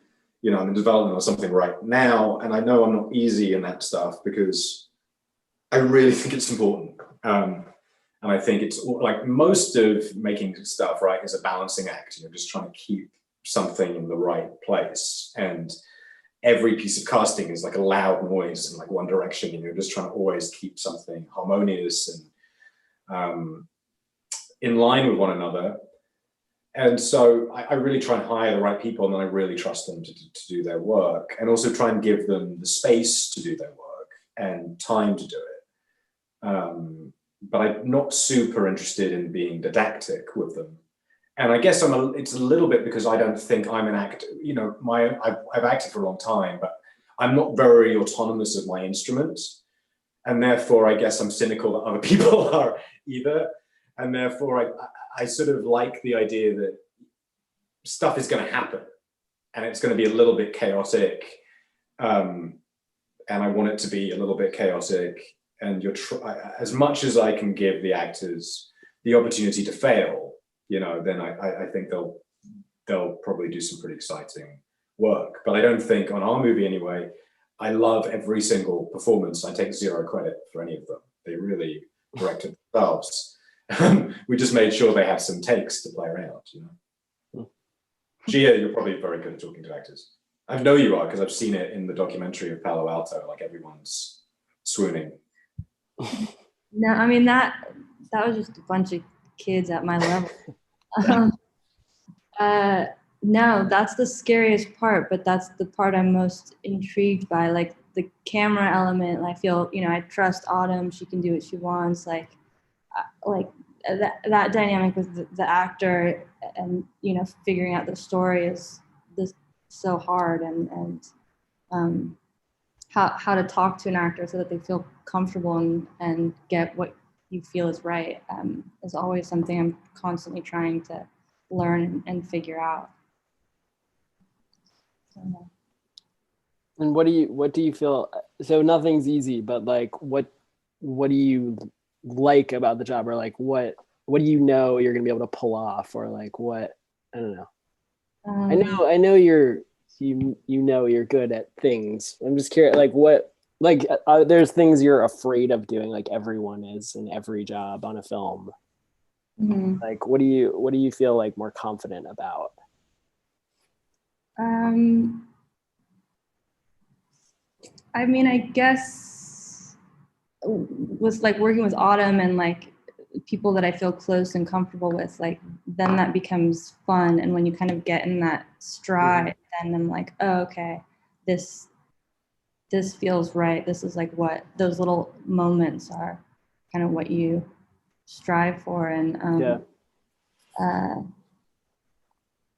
you know, I'm in development on something right now, and I know I'm not easy in that stuff because I really think it's important. And I think it's like most of making stuff, right, is a balancing act. You know, just trying to keep something in the right place. And every piece of casting is like a loud noise in like one direction. And you're just trying to always keep something harmonious and in line with one another. And so I really try and hire the right people, and then I really trust them to do their work, and also try and give them the space to do their work and time to do it. But I'm not super interested in being didactic with them. And I guess it's a little bit because I don't think I'm an actor. You know, I've acted for a long time, but I'm not very autonomous of my instrument. And therefore, I guess I'm cynical that other people are either. And therefore, I sort of like the idea that stuff is going to happen and it's going to be a little bit chaotic. And I want it to be a little bit chaotic. And as much as I can give the actors the opportunity to fail, you know, then I think they'll probably do some pretty exciting work. But I don't think, on our movie anyway, I love every single performance. I take zero credit for any of them. They really directed themselves. We just made sure they had some takes to play around, you know. Gia, you're probably very good at talking to actors. I know you are, because I've seen it in the documentary of Palo Alto, like everyone's swooning. No, I mean, that was just a bunch of kids at my level. No, that's the scariest part, but that's the part I'm most intrigued by, like the camera element. I feel, you know, I trust Autumn. She can do what she wants. Like that dynamic with the actor, and, you know, figuring out the story is so hard. And how to talk to an actor so that they feel comfortable and get what you feel is right, is always something I'm constantly trying to learn and figure out. So, yeah. And what do you feel? So nothing's easy, but like, what do you like about the job, or like what do you know you're gonna be able to pull off, or like what, I don't know. I know you know you're good at things. I'm just curious, like what, like there's things you're afraid of doing, like everyone is in every job on a film. Mm-hmm. Like what do you feel like more confident about? I mean, I guess with like working with Autumn and like people that I feel close and comfortable with, like then that becomes fun. And when you kind of get in that stride, then I'm like, oh, okay, this feels right. This is like what those little moments are kind of what you strive for. And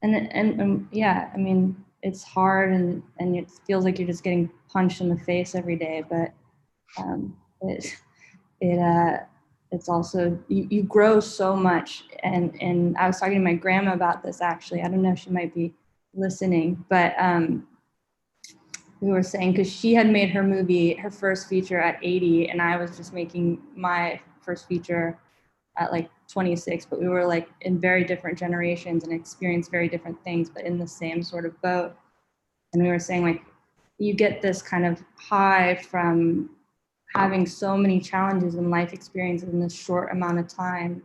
and yeah, I mean, it's hard and it feels like you're just getting punched in the face every day, but it's also you grow so much. And I was talking to my grandma about this, actually. I don't know if she might be listening, but we were saying, because she had made her first feature at 80, and I was just making my first feature at like 26, but we were like in very different generations and experienced very different things, but in the same sort of boat. And we were saying, like, you get this kind of high from having so many challenges and life experiences in this short amount of time,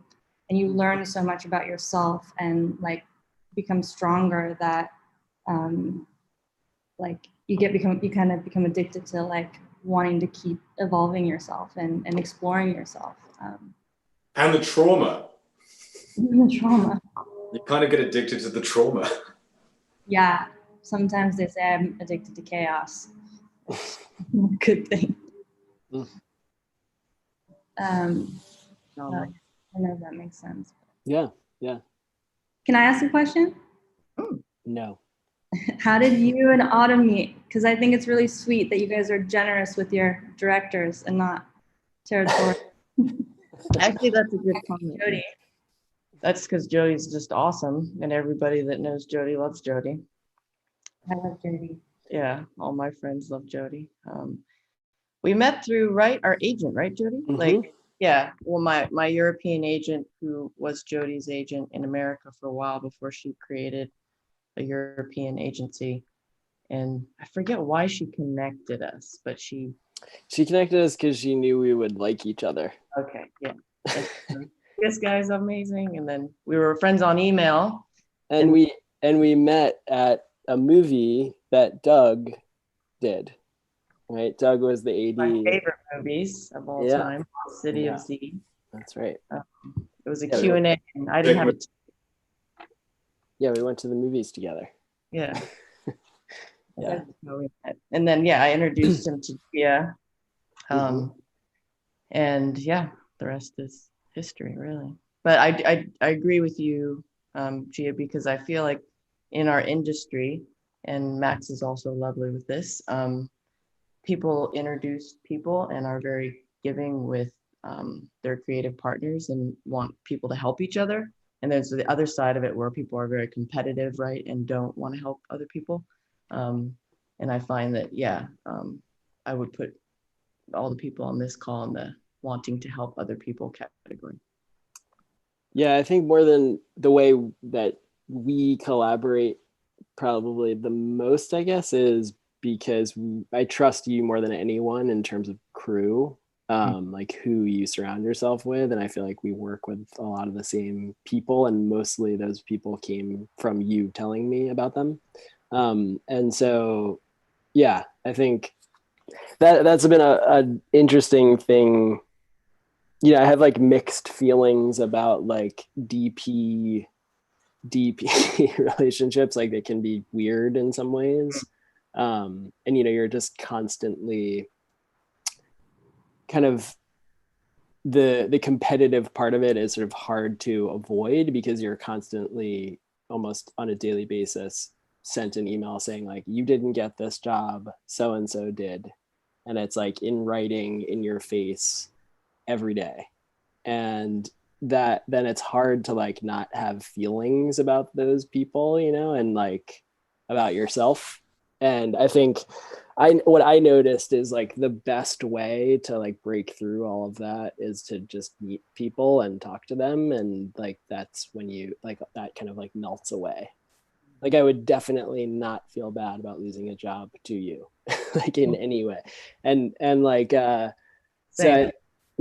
and you learn so much about yourself and like become stronger, that like you kind of become addicted to like wanting to keep evolving yourself and exploring yourself. And the trauma. The trauma. You kind of get addicted to the trauma. Yeah. Sometimes they say I'm addicted to chaos. Good thing. I don't know if that makes sense. Yeah. Can I ask a question? No. How did you and Autumn meet? Because I think it's really sweet that you guys are generous with your directors and not territorial. Actually, that's a good comment. Jody. That's because Jody's just awesome, and everybody that knows Jody loves Jody. I love Jody. Yeah, all my friends love Jody. We met through our agent, right, Jody? Mm-hmm. Like, yeah. Well, my European agent, who was Jody's agent in America for a while before she created a European agency, and I forget why she connected us, but she connected us because she knew we would like each other. Okay, yeah. This guy's amazing, and then we were friends on email, and we met at a movie that Doug did. Right, Doug was the AD. My favorite movies of all time, City of Z. That's right. It was a Q&A, and I didn't have it. Yeah, we went to the movies together. Yeah. Yeah. And then I introduced him to Gia. And yeah, the rest is history, really. But I agree with you, Gia, because I feel like in our industry, and Max is also lovely with this, people introduce people and are very giving with their creative partners and want people to help each other. And there's the other side of it where people are very competitive, right, and don't want to help other people. And I find that, I would put all the people on this call in the wanting to help other people category. Yeah, I think more than the way that we collaborate, probably the most, I guess, is because I trust you more than anyone in terms of crew, like who you surround yourself with. And I feel like we work with a lot of the same people, and mostly those people came from you telling me about them. And so, yeah, I think that's been an interesting thing. You know, I have like mixed feelings about like DP relationships. Like they can be weird in some ways. And you know, you're just constantly kind of the competitive part of it is sort of hard to avoid, because you're constantly, almost on a daily basis, sent an email saying like, you didn't get this job, so and so did, and it's like in writing in your face every day, and that then it's hard to like not have feelings about those people, you know, and like about yourself. And I think what I noticed is like the best way to like break through all of that is to just meet people and talk to them, and like that's when you like that kind of like melts away. Like I would definitely not feel bad about losing a job to you like in any way. And like so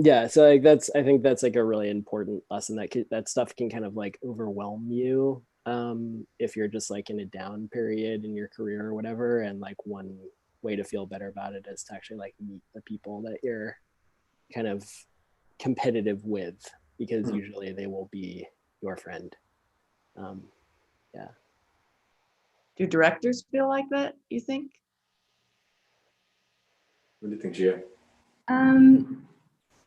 yeah, so like that's, I think that's like a really important lesson, that stuff can kind of like overwhelm you if you're just like in a down period in your career or whatever. And like one way to feel better about it is to actually like meet the people that you're kind of competitive with, because usually they will be your friend. Yeah. Do directors feel like that, you think? What do you think, Gia?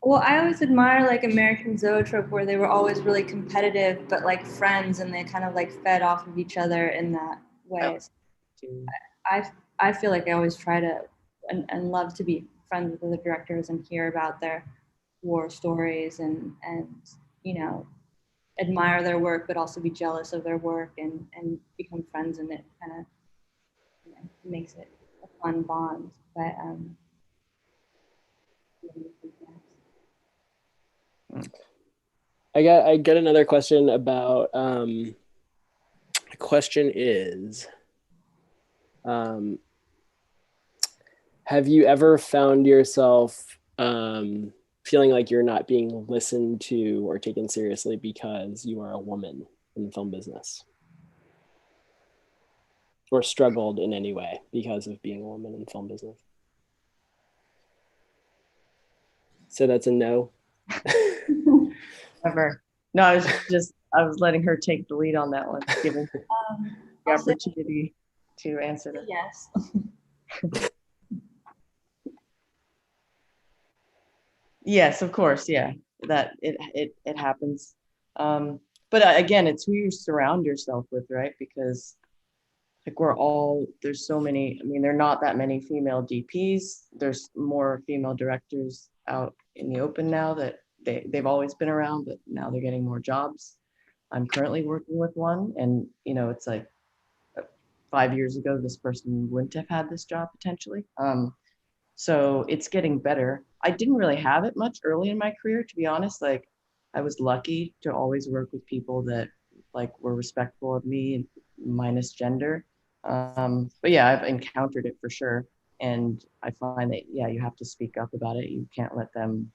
Well, I always admire like American Zoetrope, where they were always really competitive, but like friends, and they kind of like fed off of each other in that way. I feel like I always try to and love to be friends with other directors and hear about their war stories, and you know, admire their work, but also be jealous of their work, and become friends, and it kind of, you know, makes it a fun bond. But I got another question about the question is, have you ever found yourself feeling like you're not being listened to or taken seriously because you are a woman in the film business, or struggled in any way because of being a woman in the film business? So that's a no. Never. No, I was letting her take the lead on that one, giving the opportunity to answer that. Yes. Yes, of course. Yeah, that it happens. But again, it's who you surround yourself with, right? Because like there's so many, I mean, there are not that many female DPs. There's more female directors out in the open now that they've always been around, but now they're getting more jobs. I'm currently working with one, and you know, it's like 5 years ago, this person wouldn't have had this job potentially. So it's getting better. I didn't really have it much early in my career, to be honest. Like I was lucky to always work with people that like were respectful of me, minus gender. But yeah, I've encountered it for sure. And I find that, yeah, you have to speak up about it. You can't let them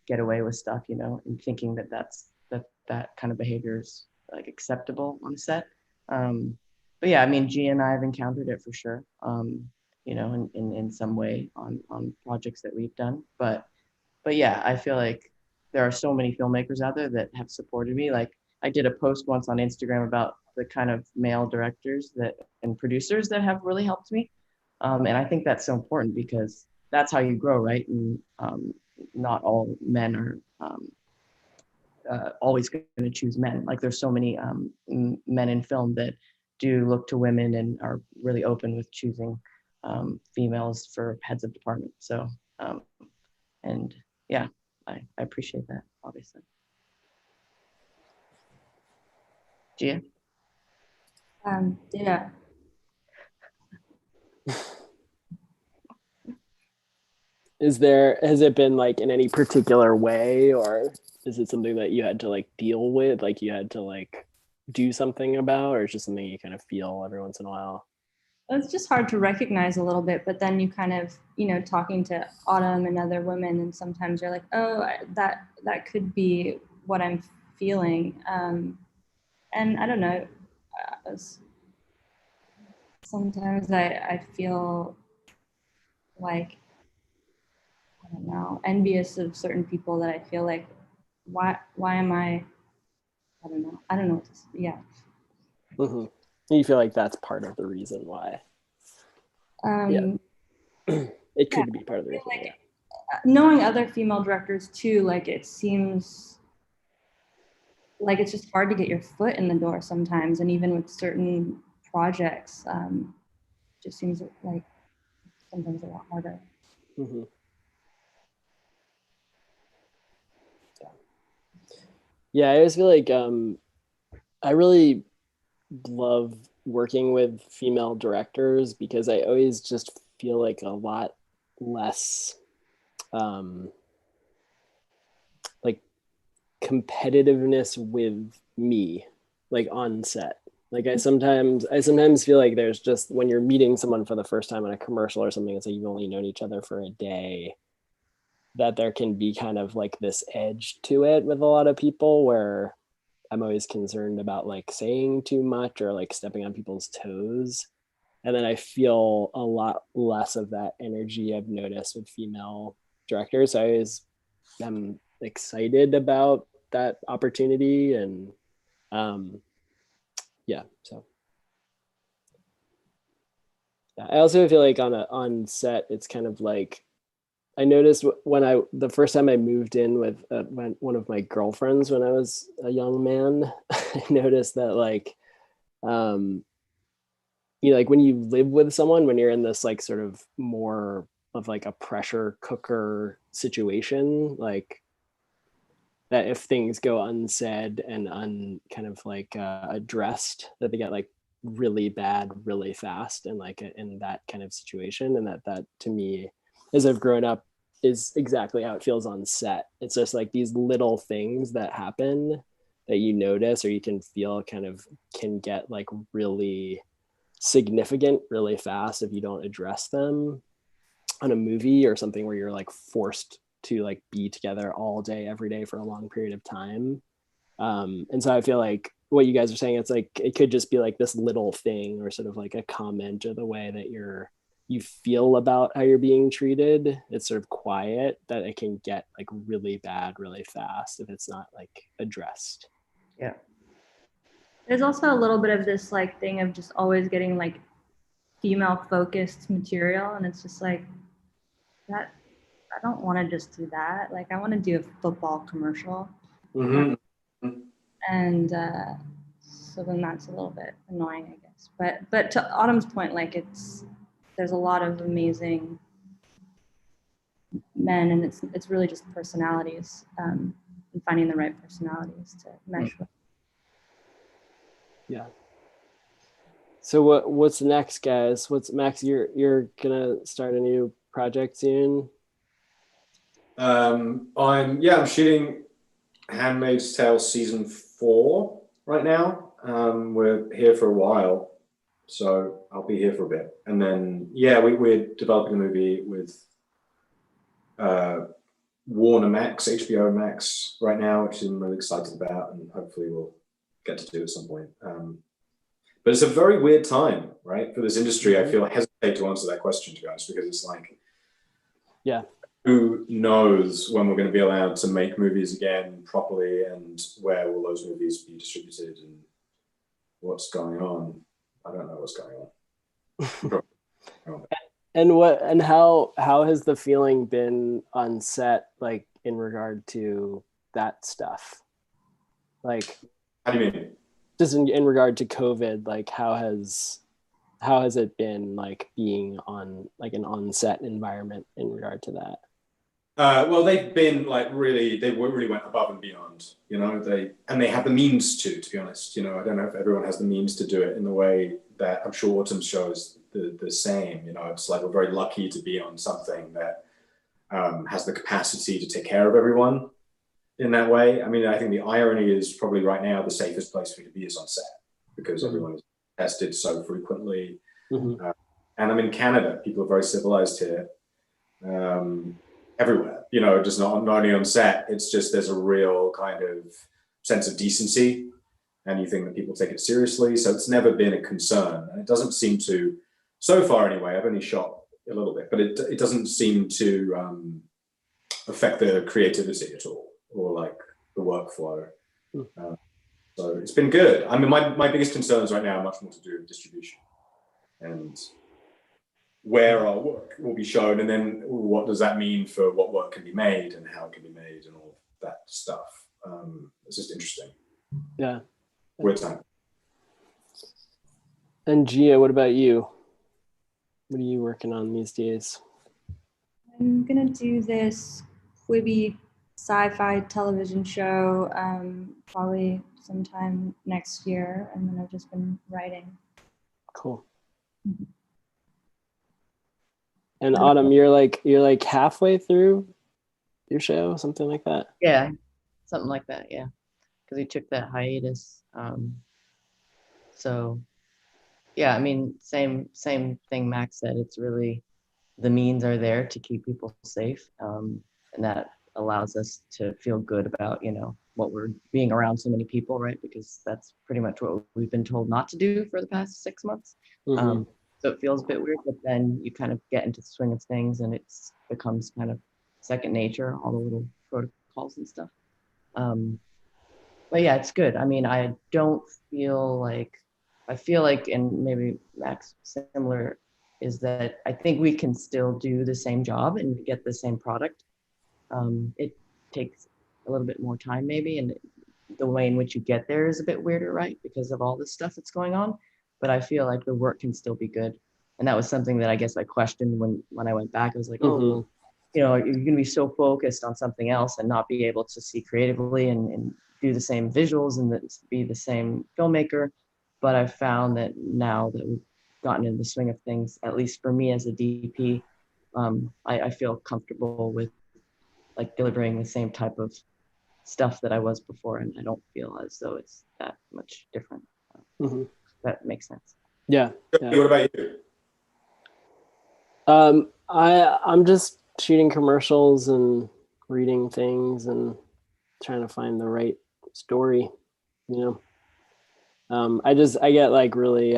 get away with stuff, you know, and thinking that that kind of behavior is like acceptable on a set. But yeah, I mean, Gia and I have encountered it for sure. You know, in some way on projects that we've done. But yeah, I feel like there are so many filmmakers out there that have supported me. Like I did a post once on Instagram about the kind of male directors that and producers that have really helped me. And I think that's so important because that's how you grow, right? And not all men are always going to choose men. Like there's so many men in film that do look to women and are really open with choosing females for heads of department. So, and yeah, I appreciate that, obviously. Gia? Yeah. Has it been like in any particular way, or is it something that you had to like deal with, like you had to like do something about, or it's just something you kind of feel every once in a while? It's just hard to recognize a little bit, but then you kind of, you know, talking to Autumn and other women, and sometimes you're like, oh, that could be what I'm feeling. And I don't know, sometimes I feel like, I don't know, envious of certain people that I feel like, why am I don't know. I don't know what to say. Yeah. Mm-hmm. You feel like that's part of the reason why. Yeah. It could be part of the reason. Like, knowing other female directors too, like it seems like it's just hard to get your foot in the door sometimes, and even with certain projects just seems like sometimes a lot harder. Mm-hmm. Yeah, I always feel like I really love working with female directors because I always just feel like a lot less like competitiveness with me, like on set. Like I sometimes feel like there's just, when you're meeting someone for the first time in a commercial or something, it's like you've only known each other for a day, that there can be kind of like this edge to it with a lot of people where I'm always concerned about like saying too much or like stepping on people's toes. And then I feel a lot less of that energy I've noticed with female directors. So I always am excited about that opportunity. And yeah, so yeah. I also feel like on set, it's kind of like, I noticed when the first time I moved in with one of my girlfriends when I was a young man, I noticed that like, like when you live with someone, when you're in this like sort of more of like a pressure cooker situation, like that if things go unsaid and kind of like addressed, that they get like really bad really fast, and like in that kind of situation. And that to me, as I've grown up, is exactly how it feels on set. It's just like these little things that happen that you notice or you can feel kind of can get like really significant really fast if you don't address them on a movie or something where you're like forced to like be together all day every day for a long period of time. And so I feel like what you guys are saying, it's like it could just be like this little thing or sort of like a comment or the way that you feel about how you're being treated. It's sort of quiet, that it can get like really bad really fast if it's not like addressed. Yeah. There's also a little bit of this like thing of just always getting like female focused material, and it's just like that. I don't want to just do that. Like I want to do a football commercial. Mm-hmm. And so then that's a little bit annoying, I guess. But to Autumn's point, like there's a lot of amazing men, and it's really just personalities and finding the right personalities to mesh with. Yeah. So what's next, guys? What's Max? You're gonna start a new project soon. I'm shooting Handmaid's Tale season 4 right now. We're here for a while, so I'll be here for a bit, and then we're developing a movie with Warner Max, HBO Max right now, which I'm really excited about, and hopefully we'll get to do at some point. But it's a very weird time, right, for this industry. Mm-hmm. I feel I hesitate to answer that question, to be honest, because it's like, yeah, who knows when we're going to be allowed to make movies again properly, and where will those movies be distributed, and what's going on? I don't know what's going on. And how has the feeling been on set, like in regard to that stuff? Like, how do you mean? Just in regard to COVID, like how has it been like being on like an on-set environment in regard to that? Well, they've been like they really went above and beyond, they have the means to be honest. I don't know if everyone has the means to do it in the way that I'm sure Autumn shows the same. It's like we're very lucky to be on something that has the capacity to take care of everyone in that way. I mean, I think the irony is probably right now the safest place for you to be is on set, because mm-hmm. everyone is tested so frequently. Mm-hmm. And I'm in Canada. People are very civilized here. Everywhere, just not only on set. It's just there's a real kind of sense of decency, and you think that people take it seriously. So it's never been a concern, and it doesn't seem to, so far anyway. I've only shot a little bit, but it doesn't seem to affect the creativity at all, or like the workflow. So it's been good. I mean, my biggest concerns right now are much more to do with distribution and where our work will be shown, and then what does that mean for what work can be made and how it can be made and all that stuff. It's just interesting. Yeah. Weird time. And Gia, what about you? What are you working on these days? I'm gonna do this Quibi sci-fi television show probably sometime next year, and then I've just been writing. Cool. And Autumn, you're like halfway through your show, something like that? Yeah, something like that. Yeah, because we took that hiatus. So yeah, I mean, same thing Max said. It's really the means are there to keep people safe, and that allows us to feel good about what we're being around so many people, right? Because that's pretty much what we've been told not to do for the past 6 months. Mm-hmm. So it feels a bit weird, but then you kind of get into the swing of things, and it becomes kind of second nature, all the little protocols and stuff. But yeah, it's good. I mean, I feel like, and maybe Max similar, is that I think we can still do the same job and get the same product. It takes a little bit more time maybe, and the way in which you get there is a bit weirder, right? Because of all this stuff that's going on. But I feel like the work can still be good. And that was something that I guess I questioned when I went back. I was like, Mm-hmm. you're going to be so focused on something else and not be able to see creatively and do the same visuals and be the same filmmaker. But I've found that now that we've gotten in the swing of things, at least for me as a DP, I feel comfortable with like delivering the same type of stuff that I was before, and I don't feel as though it's that much different. Mm-hmm. That makes sense. Yeah. What about you? I'm just shooting commercials and reading things and trying to find the right story, I get like really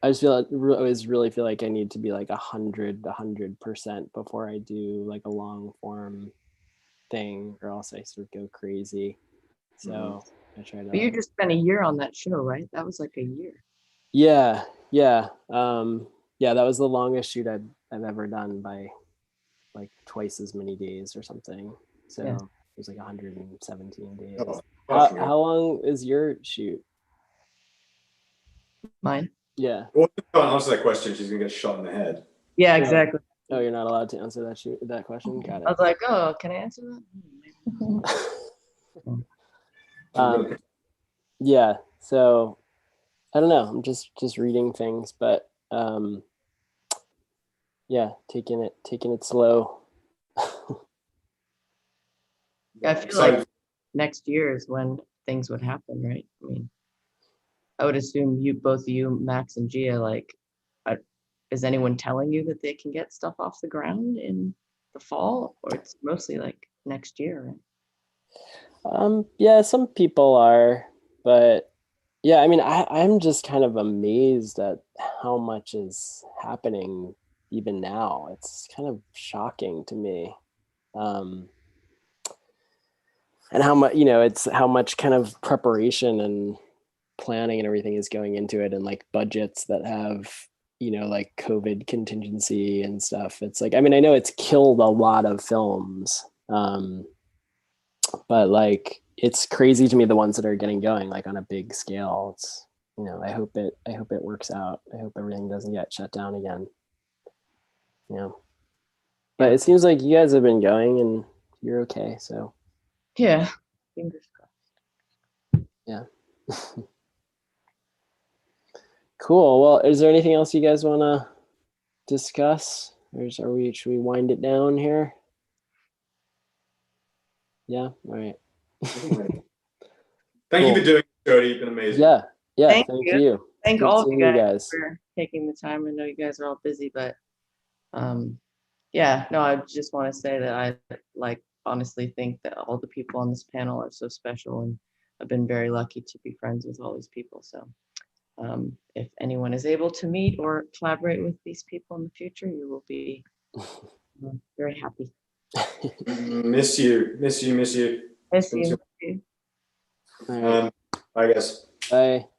I just always really feel like I need to be like 100% before I do like a long form thing, or else I sort of go crazy. So I try to. But you just spent a year on that show, right? That was like a year. Yeah. That was the longest shoot I've ever done by like twice as many days or something. So it was like 117 days. How long is your shoot? Mine. Yeah. Well, if you can't answer that question, she's gonna get shot in the head. Yeah, exactly. Oh, you're not allowed to answer that question? Got it. I was like, oh, can I answer that? Yeah. So I don't know. I'm just reading things, but yeah, taking it slow. Yeah, I feel like next year is when things would happen, right? I mean, I would assume both of you, Max and Gia, like, is anyone telling you that they can get stuff off the ground in the fall, or it's mostly like next year, right? Yeah, some people are, but yeah, I mean, I'm just kind of amazed at how much is happening even now. It's kind of shocking to me. And how much, it's how much kind of preparation and planning and everything is going into it, and like budgets that have, like COVID contingency and stuff. It's like, I mean, I know it's killed a lot of films, but like, it's crazy to me, the ones that are getting going like on a big scale. It's, I hope it works out. I hope everything doesn't get shut down again. But it seems like you guys have been going and you're okay. So yeah, fingers crossed. Yeah. Cool. Well, is there anything else you guys want to discuss, or should we wind it down here? Yeah. All right. Thank you for doing it, Jody. You've been amazing. Yeah. Thank you. Thank Good all of seeing you guys for taking the time. I know you guys are all busy, but yeah, no, I just want to say that I honestly think that all the people on this panel are so special, and I've been very lucky to be friends with all these people. So if anyone is able to meet or collaborate with these people in the future, you will be very happy. Miss you. Miss you. Bye, guys. Bye.